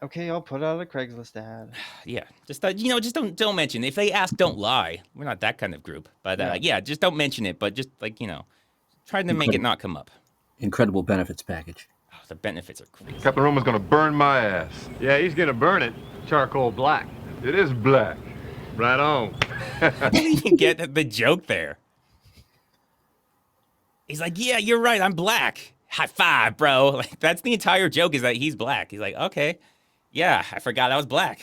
Okay, I'll put out a Craigslist ad. Yeah, just just don't mention. If they ask, don't lie. We're not that kind of group. But yeah, just don't mention it. But just try to make it not come up. Incredible benefits package. Oh, the benefits are crazy. Captain Roman's gonna burn my ass. Yeah, he's gonna burn it. Charcoal black. It is black. Right on. I didn't even get the joke there. He's like, yeah, you're right. I'm black. High five, bro. Like, that's the entire joke, is that he's black. He's like, okay. Yeah, I forgot I was black.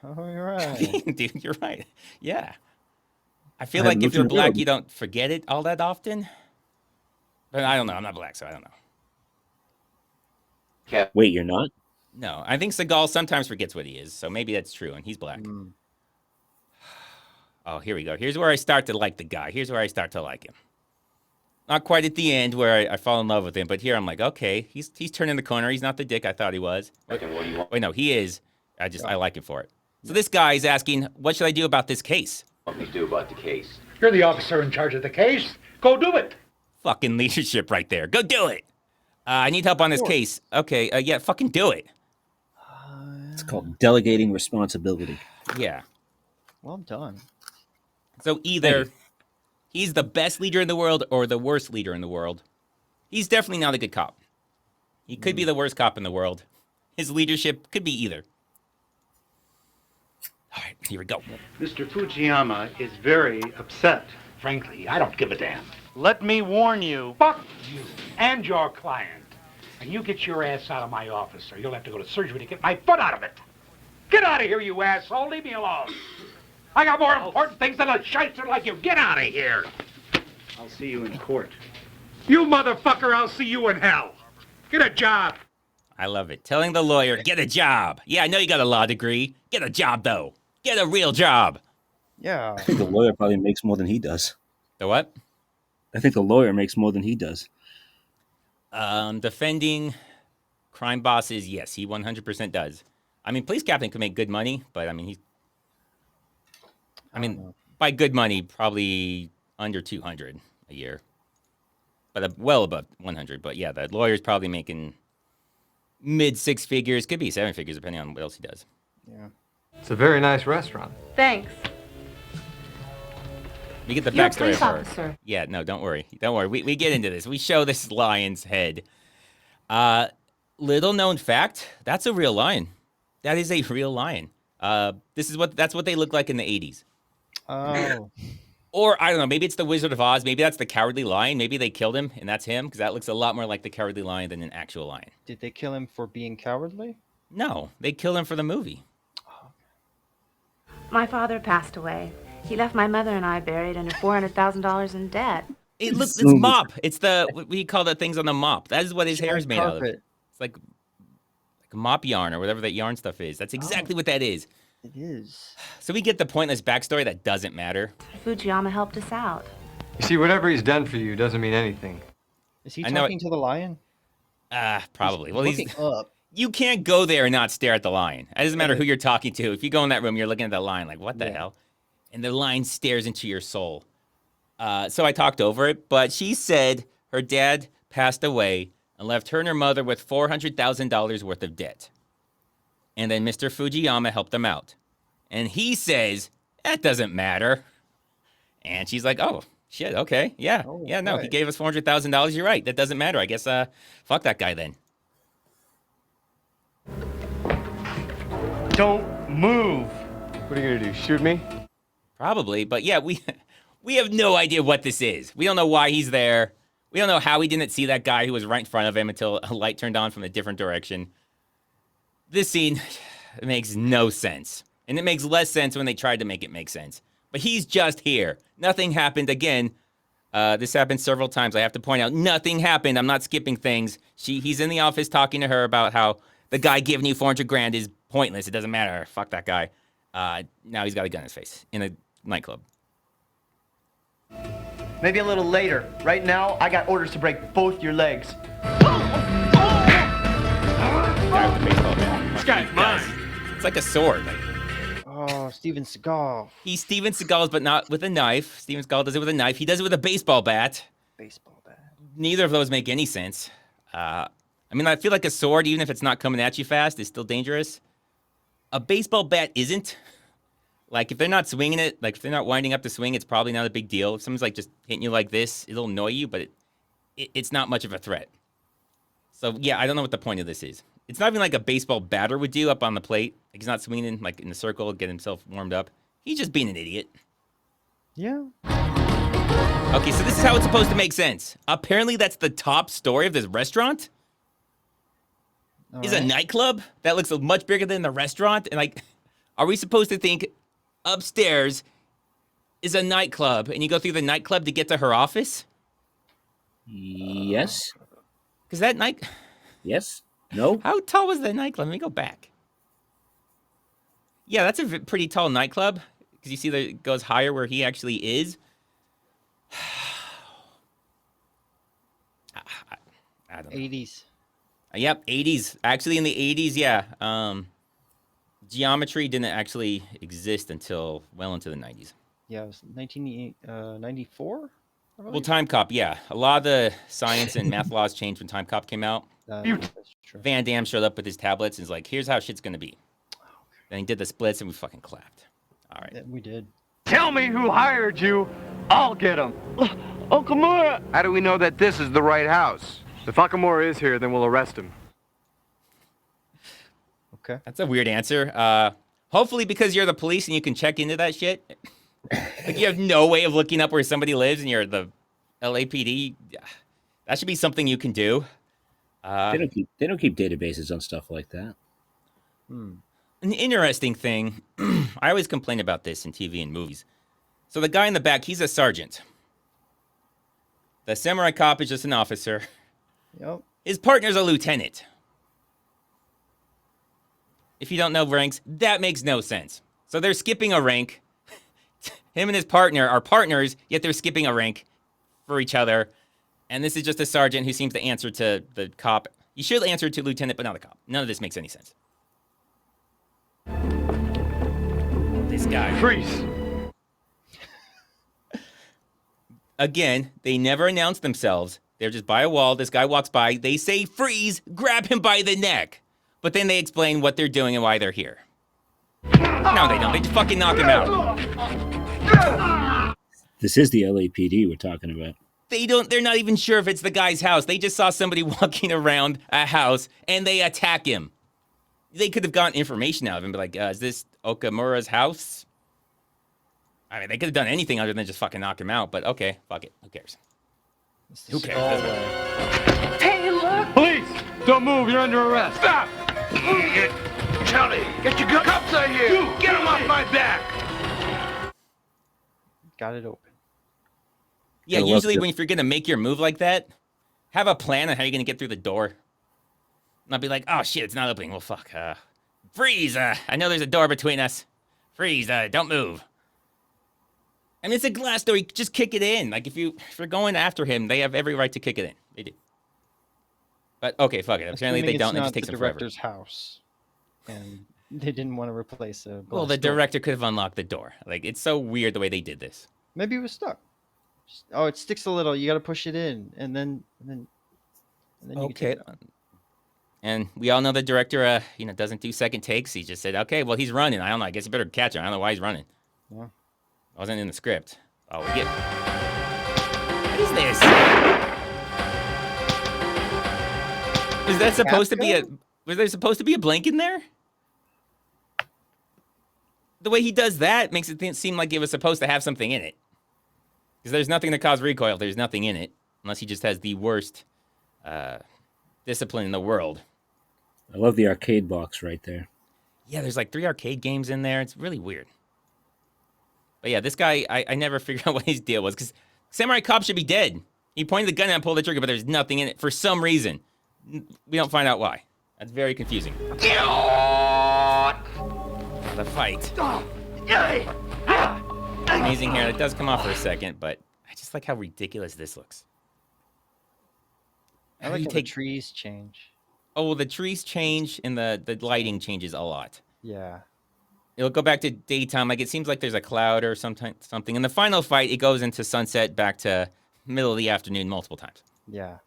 Oh, you're right. Dude, you're right. Yeah. I feel like if you're black, you don't forget it all that often. But I don't know. I'm not black, so I don't know. Wait, you're not? No, I think Seagal sometimes forgets what he is, so maybe that's true, and he's black. Mm. Oh, here we go. Here's where I start to like the guy. Here's where I start to like him. Not quite at the end where I fall in love with him, but here I'm like, okay, he's turning the corner. He's not the dick I thought he was. Wait, no, he is. I like him for it. So this guy is asking, what should I do about this case? What do you do about the case? You're the officer in charge of the case. Go do it. Fucking leadership right there. Go do it. I need help on this case. Okay, yeah, fucking do it. It's called delegating responsibility. Yeah. Well done. So either he's the best leader in the world or the worst leader in the world. He's definitely not a good cop. He could be the worst cop in the world. His leadership could be either. All right, here we go. Mr. Fujiyama is very upset. Frankly, I don't give a damn. Let me warn you. Fuck you and your client. And you get your ass out of my office, or you'll have to go to surgery to get my foot out of it. Get out of here, you asshole. Leave me alone. I got more important things than a shyster like you. Get out of here. I'll see you in court. You motherfucker, I'll see you in hell. Get a job. I love it. Telling the lawyer, get a job. Yeah, I know you got a law degree. Get a job, though. Get a real job. Yeah. I think the lawyer probably makes more than he does. The what? I think the lawyer makes more than he does. Defending crime bosses, yes, he 100% does. I mean, police captain could make good money, but I mean, by good money, probably under 200 a year, but well above 100. But yeah, the lawyer's probably making mid 6 figures, could be 7 figures, depending on what else he does. Yeah. It's a very nice restaurant. Thanks. We get the You're a backstory police of her. officer. Yeah, no, don't worry. Don't worry. We get into this. We show this lion's head. Little known fact, that's a real lion. That is a real lion. That's what they look like in the 80s. Oh. Or, I don't know, maybe it's the Wizard of Oz. Maybe that's the Cowardly Lion. Maybe they killed him, and that's him, because that looks a lot more like the Cowardly Lion than an actual lion. Did they kill him for being cowardly? No, they killed him for the movie. My father passed away. He left my mother and I buried under $400,000 in debt. It looks, it's mop. It's the, what we call the things on the mop. That is what his hair is made out of. It's like mop yarn or whatever that yarn stuff is. That's exactly what that is. It is. So we get the pointless backstory that doesn't matter. Fujiyama helped us out. You see, whatever he's done for you doesn't mean anything. Is he talking to the lion? Probably. Well, looking up. You can't go there and not stare at the lion. It doesn't matter who you're talking to. If you go in that room, you're looking at the lion like, what the hell? And the lion stares into your soul. So I talked over it, but she said her dad passed away and left her and her mother with $400,000 worth of debt. And then Mr. Fujiyama helped them out. And he says, that doesn't matter. And she's like, oh, shit, okay, yeah. No, he gave us $400,000, you're right. That doesn't matter. I guess, fuck that guy then. Don't move. What are you gonna do, shoot me? Probably, but yeah, we have no idea what this is. We don't know why he's there. We don't know how he didn't see that guy who was right in front of him until a light turned on from a different direction. This scene makes no sense. And it makes less sense when they tried to make it make sense. But he's just here. Nothing happened. Again, this happened several times. I have to point out, nothing happened. I'm not skipping things. He's in the office talking to her about how the guy giving you $400,000 is pointless. It doesn't matter. Fuck that guy. Now he's got a gun in his face in a nightclub. Maybe a little later. Right now, I got orders to break both your legs. This guy's mine. It's like a sword. Oh, Steven Seagal. He's Steven Seagal's, but not with a knife. Steven Seagal does it with a knife. He does it with a baseball bat. Neither of those make any sense. I mean, I feel like a sword, even if it's not coming at you fast, is still dangerous. A baseball bat isn't. Like, if they're not swinging it, like, if they're not winding up the swing, it's probably not a big deal. If someone's, like, just hitting you like this, it'll annoy you, but it's not much of a threat. So, yeah, I don't know what the point of this is. It's not even like a baseball batter would do up on the plate. Like, he's not swinging, like, in the circle, get himself warmed up. He's just being an idiot. Yeah. Okay, so this is how it's supposed to make sense. Apparently, that's the top story of this restaurant. Is a nightclub that looks much bigger than the restaurant. And, like, are we supposed to think upstairs is a nightclub and you go through the nightclub to get to her office? Yes. Because that night... Yes. No. How tall was the nightclub? Let me go back. Yeah, that's a pretty tall nightclub. Because you see that it goes higher where he actually is. I don't know. 80s. Yep, 80s. Actually, in the 80s, yeah. Geometry didn't actually exist until well into the 90s. Yeah, it was 1994? Well, Time Cop, yeah. A lot of the science and math laws changed when Time Cop came out. That's true. Van Damme showed up with his tablets and was like, here's how shit's going to be. Then he did the splits and we fucking clapped. All right. Yeah, we did. Tell me who hired you. I'll get him. Okamura! How do we know that this is the right house? If Okamura is here, then we'll arrest him. Okay. That's a weird answer. Hopefully because you're the police and you can check into that shit. Like, you have no way of looking up where somebody lives and you're the LAPD. That should be something you can do. They don't keep databases on stuff like that. An interesting thing, I always complain about this in TV and movies. So the guy in the back, he's a sergeant. The samurai cop is just an officer. Yep. His partner's a lieutenant. If you don't know ranks, that makes no sense. So they're skipping a rank. Him and his partner are partners, yet they're skipping a rank for each other. And this is just a sergeant who seems to answer to the cop. You should answer to lieutenant, but not the cop. None of this makes any sense. This guy. Freeze! Again, they never announce themselves. They're just by a wall. This guy walks by. They say, freeze, grab him by the neck. But then they explain what they're doing and why they're here. No, they don't. They just fucking knock him out. This is the LAPD we're talking about. They're not even sure if it's the guy's house. They just saw somebody walking around a house and they attack him. They could have gotten information out of him, but like, is this Okamura's house? I mean, they could have done anything other than just fucking knock him out, but okay, fuck it. Who cares? Who cares? Hey, look! Police! Don't move, you're under arrest. Stop! Charlie, get your cuffs out here! Get him off my back! got it open. Yeah, usually if you're gonna make your move like that, have a plan on how you're gonna get through the door. Not be like, oh shit, it's not opening. Well, fuck. Freeze! I know there's a door between us. Freeze! Don't move. I mean, it's a glass door. You just kick it in. Like if you're going after him, they have every right to kick it in. They do. But okay, fuck it. Apparently they don't. It just takes them forever. The director's house, and they didn't want to replace a. Well, the director could have unlocked the door. Like it's so weird the way they did this. Maybe it was stuck. Oh, it sticks a little. You got to push it in, and then you can take it out. And we all know the director, doesn't do second takes. He just said, okay, well, he's running. I don't know. I guess you better catch him. I don't know why he's running. Yeah. Wasn't in the script. Oh, we get. What is this? Was that supposed to be Was there supposed to be a blank in there? The way he does that makes it seem like it was supposed to have something in it. Because there's nothing to cause recoil. There's nothing in it. Unless he just has the worst discipline in the world. I love the arcade box right there. Yeah, there's like 3 arcade games in there. It's really weird. But yeah, this guy, I never figured out what his deal was. Because Samurai Cop should be dead. He pointed the gun and pulled the trigger, but there's nothing in it for some reason. We don't find out why. That's very confusing. The fight. Amazing hair. It does come off for a second, but I just like how ridiculous this looks. I like how the trees change. Oh, well, the trees change and the lighting changes a lot. Yeah. It'll go back to daytime. Like, it seems like there's a cloud or something. In the final fight, it goes into sunset back to middle of the afternoon multiple times. Yeah.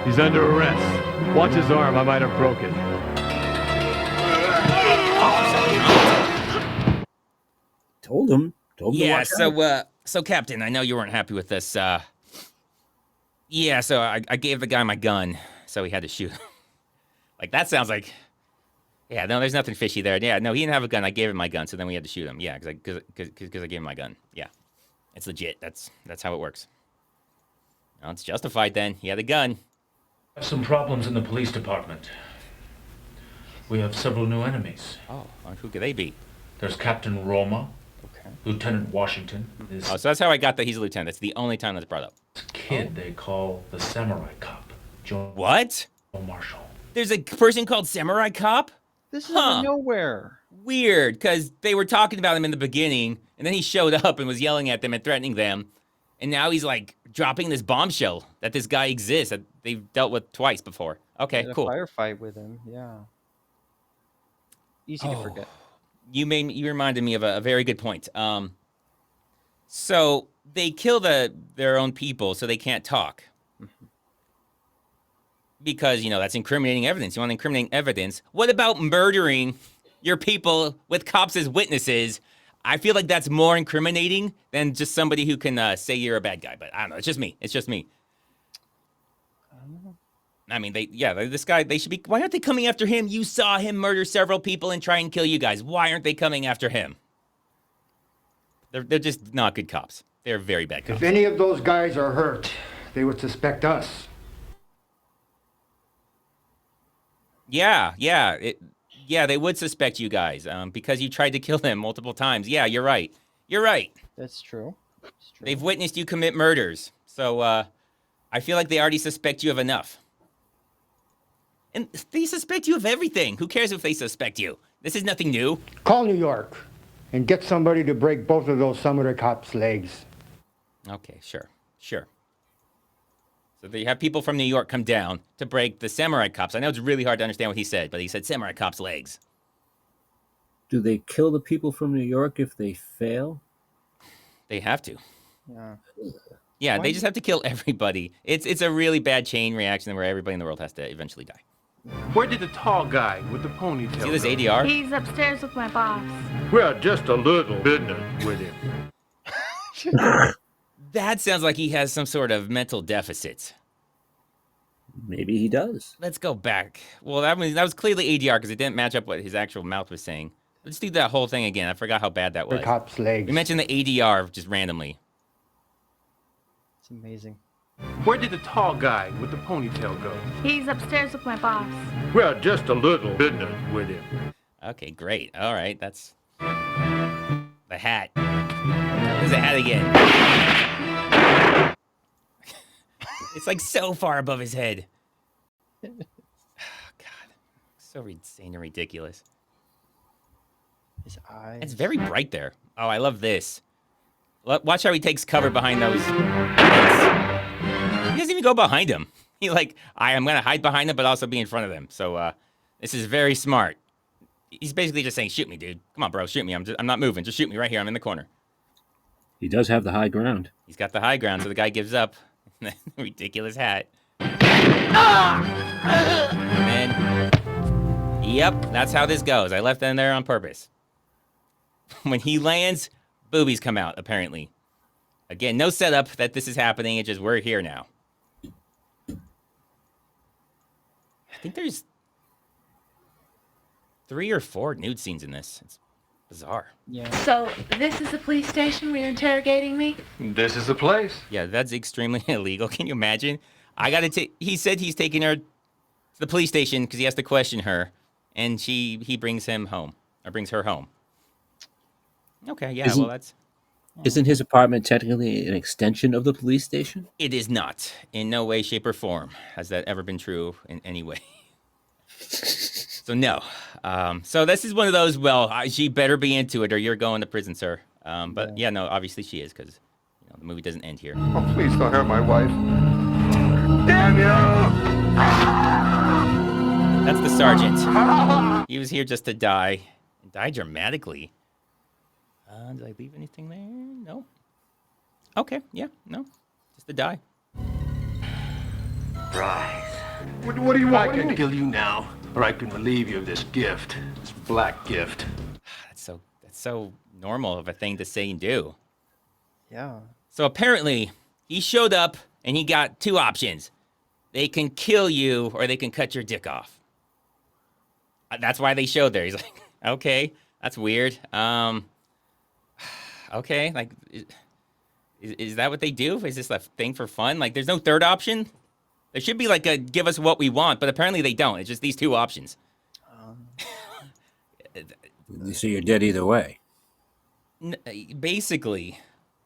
He's under arrest. Watch his arm. I might have broken. Told him. Yeah, so Captain, I know you weren't happy with this. Yeah, so I gave the guy my gun, so he had to shoot him. Like, that sounds like... Yeah, no, there's nothing fishy there. Yeah, no, he didn't have a gun. I gave him my gun, so then we had to shoot him. Yeah, because I gave him my gun. Yeah, it's legit. That's how it works. Well, it's justified then. He had a gun. Have some problems in the police department. We have several new enemies. Oh, who could they be? There's Captain Roma. Okay. Lieutenant Washington. Oh, so that's how I got that he's a lieutenant. That's the only time that's brought up. Kid they call the Samurai Cop. What? Marshall. There's a person called Samurai Cop? This is out of nowhere. Weird, because they were talking about him in the beginning, and then he showed up and was yelling at them and threatening them, and now he's like dropping this bombshell that this guy exists that they've dealt with twice before. Okay, cool. A firefight with him, yeah. Easy to forget. You reminded me of a very good point. So they kill their own people so they can't talk. Because, that's incriminating evidence. You want incriminating evidence. What about murdering your people with cops as witnesses? I feel like that's more incriminating than just somebody who can say you're a bad guy. But I don't know. It's just me. I mean, this guy, they should be... Why aren't they coming after him? You saw him murder several people and try and kill you guys. Why aren't they coming after him? They're just not good cops. They're very bad cops. If any of those guys are hurt, they would suspect us. Yeah, they would suspect you guys because you tried to kill them multiple times. Yeah, you're right. That's true. They've witnessed you commit murders. So I feel like they already suspect you of enough. And they suspect you of everything. Who cares if they suspect you? This is nothing new. Call New York and get somebody to break both of those Samurai Cops' legs. Okay, sure. So they have people from New York come down to break the Samurai Cops. I know it's really hard to understand what he said, but he said Samurai Cops' legs. Do they kill the people from New York if they fail? They have to. Yeah. Yeah, they just have to kill everybody. It's a really bad chain reaction where everybody in the world has to eventually die. Where did the tall guy with the ponytail See this ADR? He's upstairs with my boss. We had just a little business with him. That sounds like he has some sort of mental deficit. Maybe he does. Let's go back. Well, that was clearly ADR because it didn't match up what his actual mouth was saying. Let's do that whole thing again. I forgot how bad that was. The cop's legs. We mentioned the ADR just randomly. It's amazing. Where did the tall guy with the ponytail go? He's upstairs with my boss. We had just a little business with him. Okay, great. All right, that's... The hat. There's a hat again. It's like so far above his head. Oh, God. So insane and ridiculous. His eyes. It's very bright there. Oh, I love this. Watch how he takes cover behind those heads. He doesn't even go behind him. He I'm going to hide behind them, but also be in front of them. So this is very smart. He's basically just saying, shoot me, dude. Come on, bro, shoot me. I'm not moving. Just shoot me right here. I'm in the corner. He does have the high ground. He's got the high ground, so the guy gives up. Ridiculous hat. And then, yep, that's how this goes. I left that in there on purpose. When he lands, boobies come out, apparently. Again, no setup that this is happening. It's just we're here now. I think there's 3 or 4 nude scenes in this. It's bizarre. Yeah. So, this is the police station where you're interrogating me? This is the place. Yeah, that's extremely illegal. Can you imagine? He said he's taking her to the police station because he has to question her, and he brings him home, or brings her home. Okay, yeah, Isn't his apartment technically an extension of the police station? It is not. In no way, shape, or form has that ever been true in any way. So no. So this is one of those, she better be into it or you're going to prison, sir. But yeah, no, obviously she is because the movie doesn't end here. Oh, please don't hurt my wife. Damn you! That's the sergeant. He was here just to die. And die dramatically. Did I leave anything there? No. Okay, yeah, no. Just to die. Right. What do you want? I can kill you now, or I can relieve you of this gift, this black gift. That's so normal of a thing to say and do. Yeah. So apparently, he showed up and he got 2 options. They can kill you or they can cut your dick off. That's why they showed there. He's like, okay, that's weird. Okay, is that what they do? Is this a thing for fun? There's no third option? There should be a give us what we want, but apparently they don't. It's just these 2 options. So you're dead either way. Basically.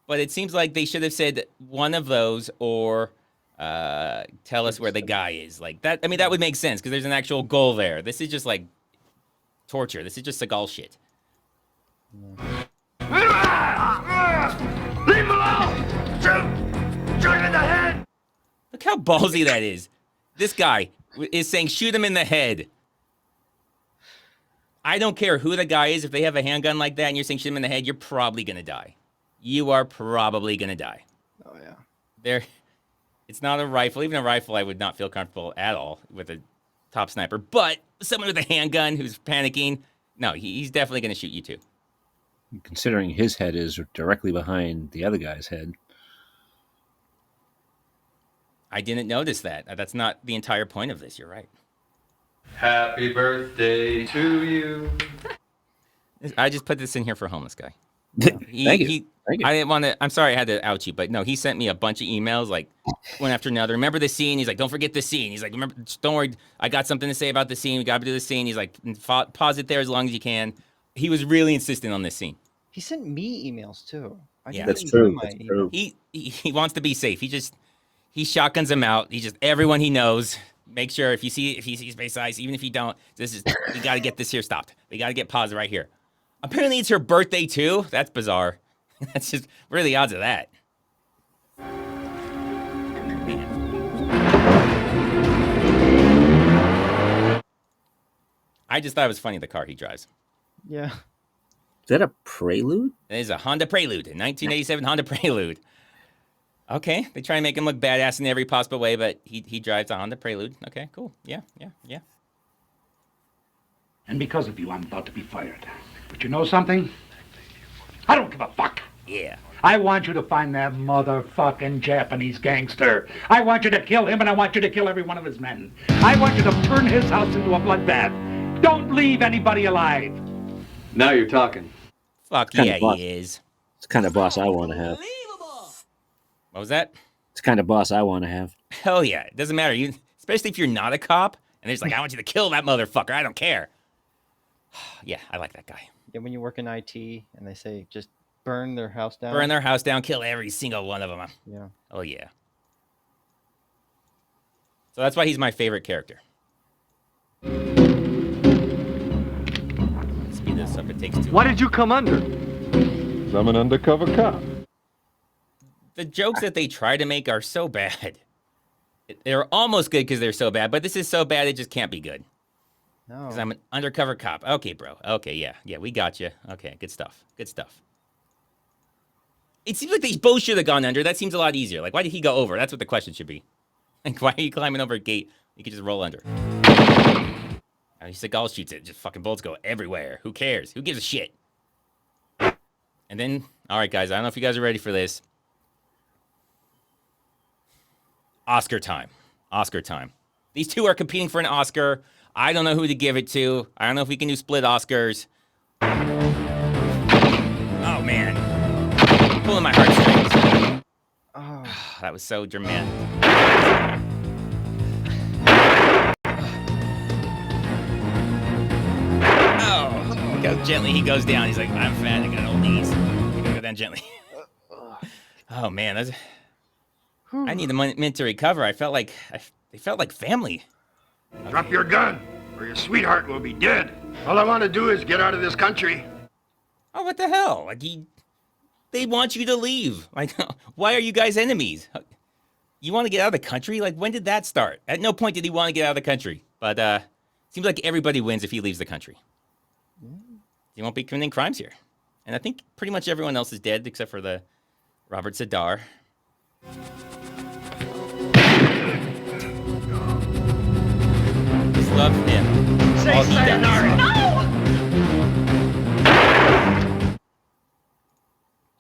But it seems like they should have said one of those or tell us where the guy is. That. I mean, that would make sense because there's an actual goal there. This is just torture. This is just Seagal shit. Leave him alone! Shoot him in the head! Look how ballsy that is. This guy is saying shoot him in the head. I don't care who the guy is. If they have a handgun like that and you're saying shoot him in the head, you're probably going to die. You are probably going to die. Oh, yeah. It's not a rifle. Even a rifle, I would not feel comfortable at all with a top sniper. But someone with a handgun who's panicking, no, he's definitely going to shoot you too. Considering his head is directly behind the other guy's head. I didn't notice that. That's not the entire point of this. You're right. Happy birthday to you. I just put this in here for a homeless guy. Thank you. Thank you. I didn't want to. I'm sorry I had to out you, but no, he sent me a bunch of emails one after another. Remember the scene? He's like, don't forget the scene. He's like, remember, don't worry. I got something to say about the scene. We got to do the scene. He's like, pause it there as long as you can. He was really insistent on this scene. He sent me emails too. Yeah, that's true. That's true. He wants to be safe. He shotguns them out. Everyone he knows. Make sure if he sees base size, even if you don't, we got to get this here stopped. We got to get paused right here. Apparently it's her birthday too. That's bizarre. That's just, what are the odds of that? Man. I just thought it was funny the car he drives. Yeah. Is that a Prelude? It is a Honda Prelude, a 1987 Honda Prelude. Okay, they try and make him look badass in every possible way, but he drives a Honda Prelude. Okay, cool. Yeah. And because of you, I'm about to be fired. But you know something? I don't give a fuck. Yeah. I want you to find that motherfucking Japanese gangster. I want you to kill him, and I want you to kill every one of his men. I want you to turn his house into a bloodbath. Don't leave anybody alive. Now you're talking. Fuck yeah, he is. It's the kind of boss I want to have. What was that? It's the kind of boss I want to have. Hell yeah. It doesn't matter. Especially if you're not a cop, and it's like, I want you to kill that motherfucker. I don't care. Yeah, I like that guy. Yeah, when you work in IT and they say just burn their house down. Burn their house down, kill every single one of them. Yeah. Oh, yeah. So that's why he's my favorite character. Speed this up, it takes too long. Why did you come under? I'm an undercover cop. The jokes that they try to make are so bad. They're almost good because they're so bad, but this is so bad it just can't be good. No. Because I'm an undercover cop. Okay, bro. Okay, yeah. Yeah, we got you. Okay, good stuff. Good stuff. It seems like they both should have gone under. That seems a lot easier. Like, why did he go over? That's what the question should be. Like, why are you climbing over a gate? You could just roll under. He Seagal shoots it. Just fucking bullets go everywhere. Who cares? Who gives a shit? And then, all right, guys. I don't know if you guys are ready for this. Oscar time. Oscar time. These two are competing for an Oscar. I don't know who to give it to. I don't know if we can do split Oscars. Oh, man. Pulling my heartstrings. Oh. That was so dramatic. Oh, he goes gently. He goes down. He's like, I'm fat. I got old knees. You gotta go down gently. Oh, man. That's... I need a minute to recover. I felt like... They felt like family. Drop your gun, or your sweetheart will be dead. All I want to do is get out of this country. Oh, what the hell? Like, they want you to leave. Like, why are you guys enemies? You want to get out of the country? Like, when did that start? At no point did he want to get out of the country. But, seems like everybody wins if he leaves the country. He won't be committing crimes here. And I think pretty much everyone else is dead except for the Robert Sadar. Just love him. Say sayonara. No!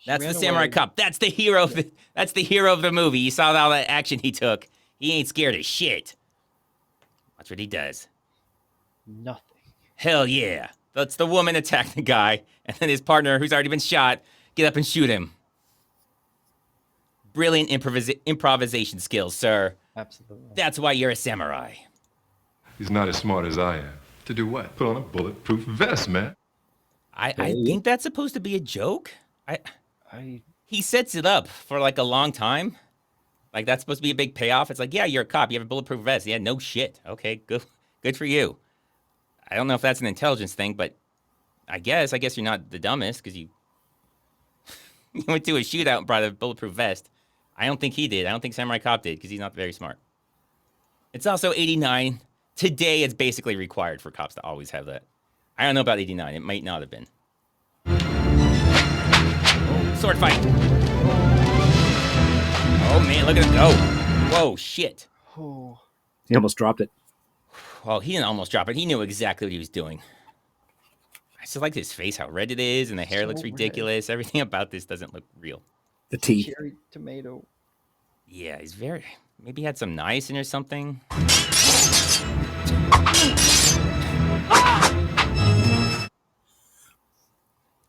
That's the samurai cop. That's the hero. That's the hero of the movie. You saw all that action he took. He ain't scared of shit. Watch what he does. Nothing. Hell yeah. That's the woman attack the guy, and then his partner, who's already been shot, get up and shoot him. Brilliant improvisation skills, sir. Absolutely. That's why you're a samurai. He's not as smart as I am. To do what? Put on a bulletproof vest, man. I think that's supposed to be a joke. He sets it up for like a long time. Like that's supposed to be a big payoff. It's like, yeah, you're a cop. You have a bulletproof vest. Yeah, no shit. Okay, good for you. I don't know if that's an intelligence thing, but I guess you're not the dumbest because you went to a shootout and brought a bulletproof vest. I don't think he did. I don't think Samurai Cop did because he's not very smart. It's also 89. Today, it's basically required for cops to always have that. I don't know about 89. It might not have been. Sword fight. Oh, man, look at him go. Whoa, shit. He almost dropped it. Well, he didn't almost drop it. He knew exactly what he was doing. I still like his face, how red it is, and the hair looks ridiculous. Red. Everything about this doesn't look real. The teeth. Cherry tomato. Yeah, he's very... Maybe he had some niacin or something.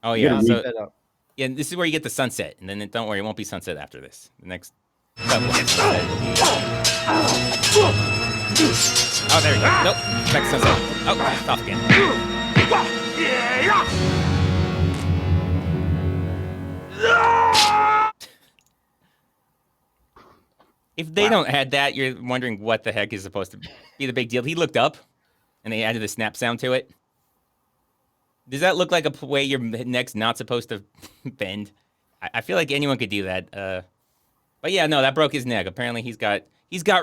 Oh, yeah. So, yeah, this is where you get the sunset. And then don't worry, it won't be sunset after this. The next... Oh, there we go. Nope. Back to sunset. Oh, it's off again. If they don't add that, you're wondering what the heck is supposed to be the big deal. He looked up, and they added a snap sound to it. Does that look like a way your neck's not supposed to bend? I feel like anyone could do that. But yeah, no, that broke his neck. Apparently, he's got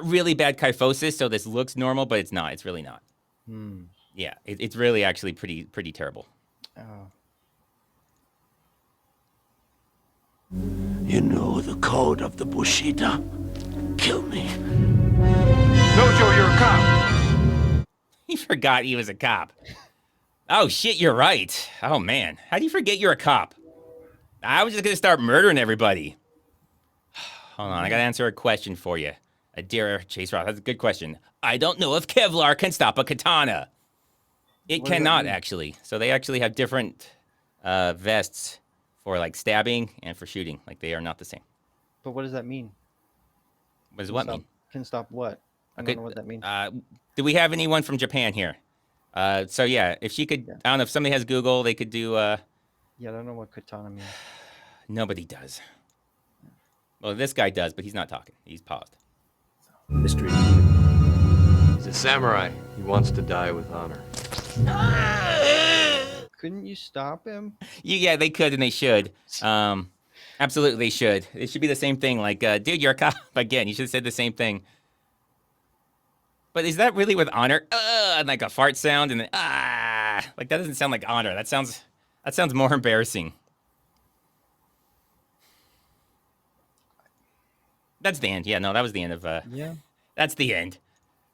really bad kyphosis, so this looks normal, but it's not. It's really not. Yeah, it's really actually pretty terrible. Oh. You know the code of the Bushido. Kill me. Nojo, you're a cop. He forgot he was a cop. Oh, shit, you're right. Oh, man. How do you forget you're a cop? I was just going to start murdering everybody. Hold on, I got to answer a question for you. Adira Chase Roth, that's a good question. I don't know if Kevlar can stop a katana. It cannot, actually. So they actually have different vests for, like, stabbing and for shooting. Like, they are not the same. But what does that mean? What does what mean? Can stop what? I don't know what that means. Do we have anyone from Japan here? So yeah, if she could, I don't know if somebody has Google, they could do. Yeah, I don't know what katana means. Nobody does. Well, this guy does, but he's not talking. He's paused. Mystery. He's a samurai. He wants to die with honor. Couldn't you stop him? Yeah, they could and they should. Absolutely, they should. It should be the same thing. Like, dude, you're a cop again. You should have said the same thing. But is that really with honor? And like a fart sound and then like that doesn't sound like honor. That sounds more embarrassing. That's the end. Yeah, no, that was the end of. Yeah. That's the end.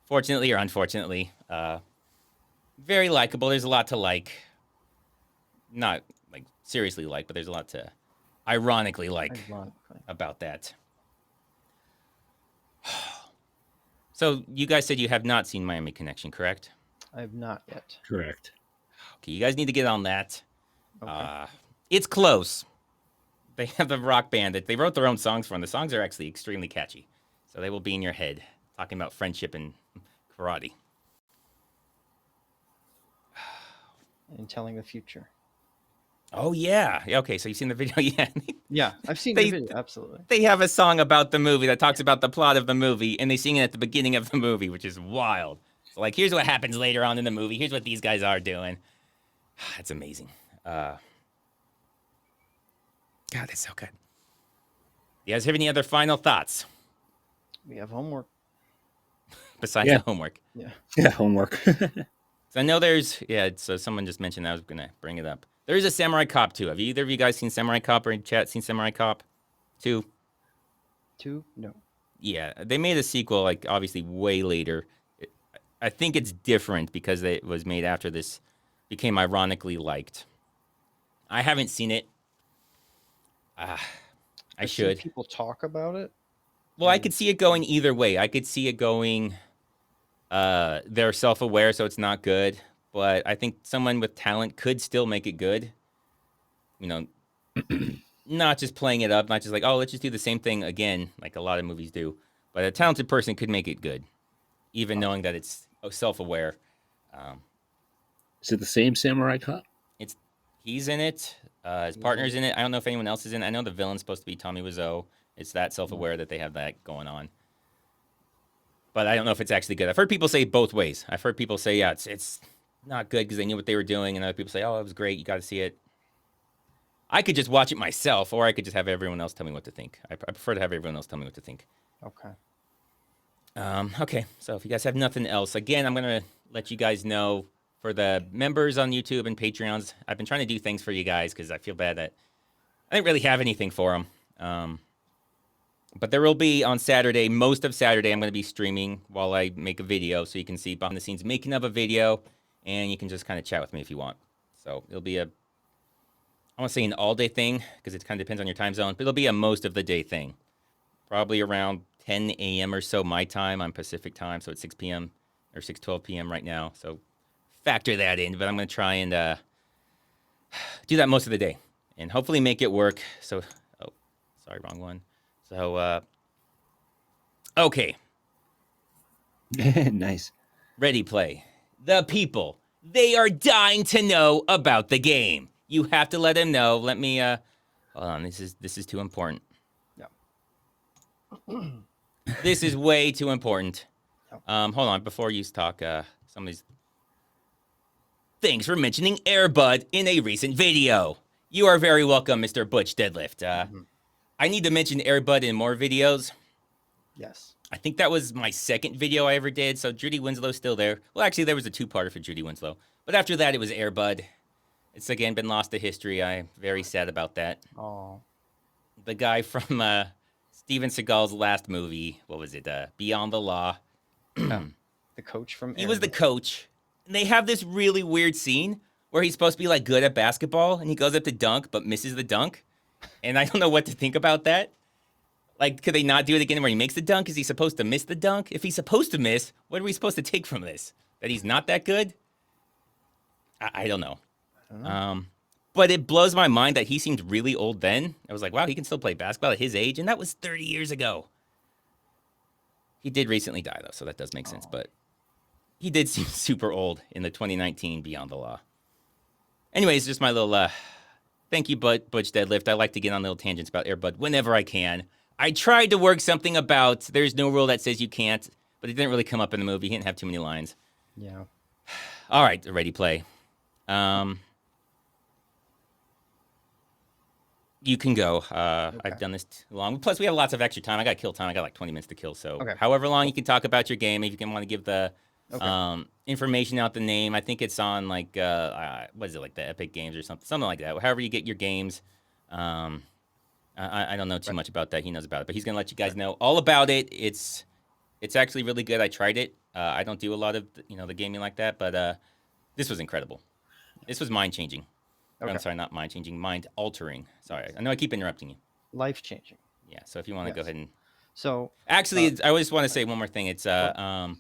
Fortunately or unfortunately, very likable. There's a lot to like. Not like seriously like, but there's a lot to ironically like about that. So you guys said you have not seen Miami Connection, correct? I have not yet. Correct. Okay, you guys need to get on that. Okay. It's close. They have the rock band that they wrote their own songs for, and the songs are actually extremely catchy. So they will be in your head, talking about friendship and karate. And telling the future. Oh, yeah. Okay, so you've seen the video? Yeah. Yeah, I've seen the video, absolutely. They have a song about the movie that talks about the plot of the movie, and they sing it at the beginning of the movie, which is wild. So, like, here's what happens later on in the movie. Here's what these guys are doing. It's amazing. God, it's so good. You guys have any other final thoughts? We have homework. Besides the homework? Yeah. Yeah, homework. So I know there's, so someone just mentioned that. I was going to bring it up. There is a Samurai Cop 2. Have either of you guys seen Samurai Cop or in chat seen Samurai Cop 2? 2? No. Yeah, they made a sequel, like, obviously way later. I think it's different because it was made after this became ironically liked. I haven't seen it. I I've should. seen people talk about it. Well, I could see it going either way. I could see it going, they're self-aware, so it's not good. But I think someone with talent could still make it good. You know, not just playing it up, not just like, oh, let's just do the same thing again, like a lot of movies do. But a talented person could make it good, even knowing that it's self-aware. Is it the same Samurai Cop? He's in it. His partner's in it. I don't know if anyone else is in it. I know the villain's supposed to be Tommy Wiseau. It's that self-aware that they have that going on. But I don't know if it's actually good. I've heard people say both ways. I've heard people say, yeah, it's not good because they knew what they were doing, and other people say, oh, it was great. You got to see it. I could just watch it myself, or I could just have everyone else tell me what to think. I prefer to have everyone else tell me what to think. Okay. Okay, so if you guys have nothing else, again, I'm going to let you guys know for the members on YouTube and Patreons, I've been trying to do things for you guys because I feel bad that I didn't really have anything for them. But there will be on Saturday, most of Saturday, I'm going to be streaming while I make a video, so you can see behind the scenes making of a video, and you can just kind of chat with me if you want. So it'll be I won't say an all-day thing, because it kind of depends on your time zone, but it'll be a most of the day thing. Probably around 10 a.m. or so my time. I'm Pacific time, so it's 6 p.m. or 6:12 p.m. right now. So factor that in, but I'm going to try and do that most of the day, and hopefully make it work. So, oh, sorry, wrong one. So, okay. Nice. Ready, play. The people, they are dying to know about the game. You have to let them know. Let me, hold on, this is too important. Yeah. This is way too important. Hold on, before you talk, some of these. Thanks for mentioning Air Bud in a recent video. You are very welcome, Mr. Butch Deadlift. I need to mention Air Bud in more videos. Yes. I think that was my second video I ever did, so Judy Winslow's still there. Well, actually, there was a two-parter for Judy Winslow. But after that, it was Air Bud. It's, again, been lost to history. I'm very sad about that. Oh. The guy from Steven Seagal's last movie, what was it, Beyond the Law. The coach from He was the coach. And they have this really weird scene where he's supposed to be, like, good at basketball, and he goes up to dunk, but misses the dunk. And I don't know what to think about that. Like, could they not do it again where he makes the dunk? Is he supposed to miss the dunk? If he's supposed to miss, what are we supposed to take from this? That he's not that good? I don't know. But it blows my mind that he seemed really old then. I was like, wow, he can still play basketball at his age, and that was 30 years ago. He did recently die, though, so that does make sense. But he did seem super old in the 2019 Beyond the Law. Anyways, just my little thank you, Butch Deadlift. I like to get on little tangents about Air Bud whenever I can. I tried to work something about there's no rule that says you can't, but it didn't really come up in the movie. He didn't have too many lines. Yeah. All right, ready, play. You can go. Okay. I've done this too long. Plus, we have lots of extra time. I got kill time. I got like 20 minutes to kill. So however long you can talk about your game, if you can want to give the information out, the name. I think it's on like, what is it, like the Epic Games or something like that. However you get your games. I don't know too much about that. He knows about it. But he's going to let you guys know all about it. It's actually really good. I tried it. I don't do a lot of the gaming like that. But this was incredible. This was mind-changing. I'm sorry, not mind-changing, mind-altering. Sorry, I know I keep interrupting you. Life-changing. Yeah, so if you want to go ahead and... So... Actually, I just want to say one more thing. It's Air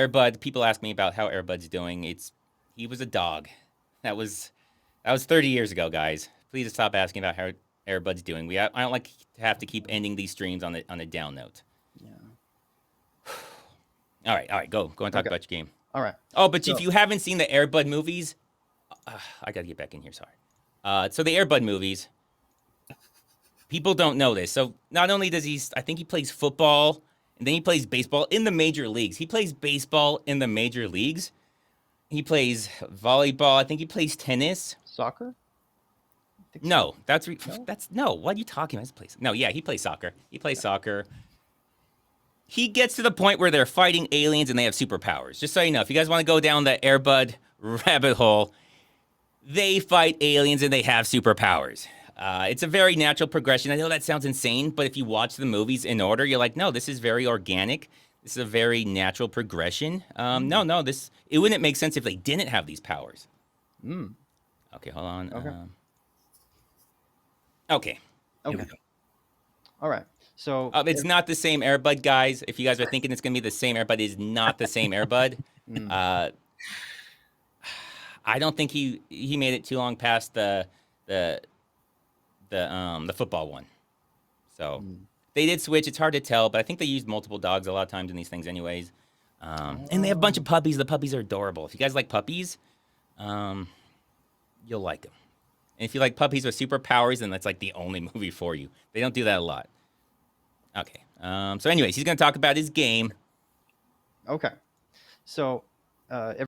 Bud. People ask me about how Air Bud's doing. He was a dog. That was 30 years ago, guys. Please stop asking about how Air Bud's doing. I don't like to have to keep ending these streams on a down note. Yeah. All right, go and talk about your game. All right. Oh, but if you haven't seen the Air Bud movies, I got to get back in here, sorry. So the Air Bud movies, people don't know this. So not only does I think he plays football, and then he plays baseball in the major leagues. He plays baseball in the major leagues. He plays volleyball. I think he plays tennis. Soccer? No, no. What are you talking about? He plays soccer. He plays soccer. He gets to the point where they're fighting aliens and they have superpowers. Just so you know, if you guys want to go down the Air Bud rabbit hole, they fight aliens and they have superpowers. It's a very natural progression. I know that sounds insane, but if you watch the movies in order, you're like, no, this is very organic. This is a very natural progression. No, it wouldn't make sense if they didn't have these powers. Okay, hold on. Okay. Here we go. All right. So it's not the same Air Bud, guys. If you guys are thinking it's going to be the same Air Bud, it is not the same Air Bud. I don't think he made it too long past the football one. So they did switch. It's hard to tell, but I think they used multiple dogs a lot of times in these things anyways. And they have a bunch of puppies. The puppies are adorable. If you guys like puppies, you'll like them. And if you like puppies with superpowers, then that's like the only movie for you. They don't do that a lot. Okay. So anyways, he's going to talk about his game. Okay. So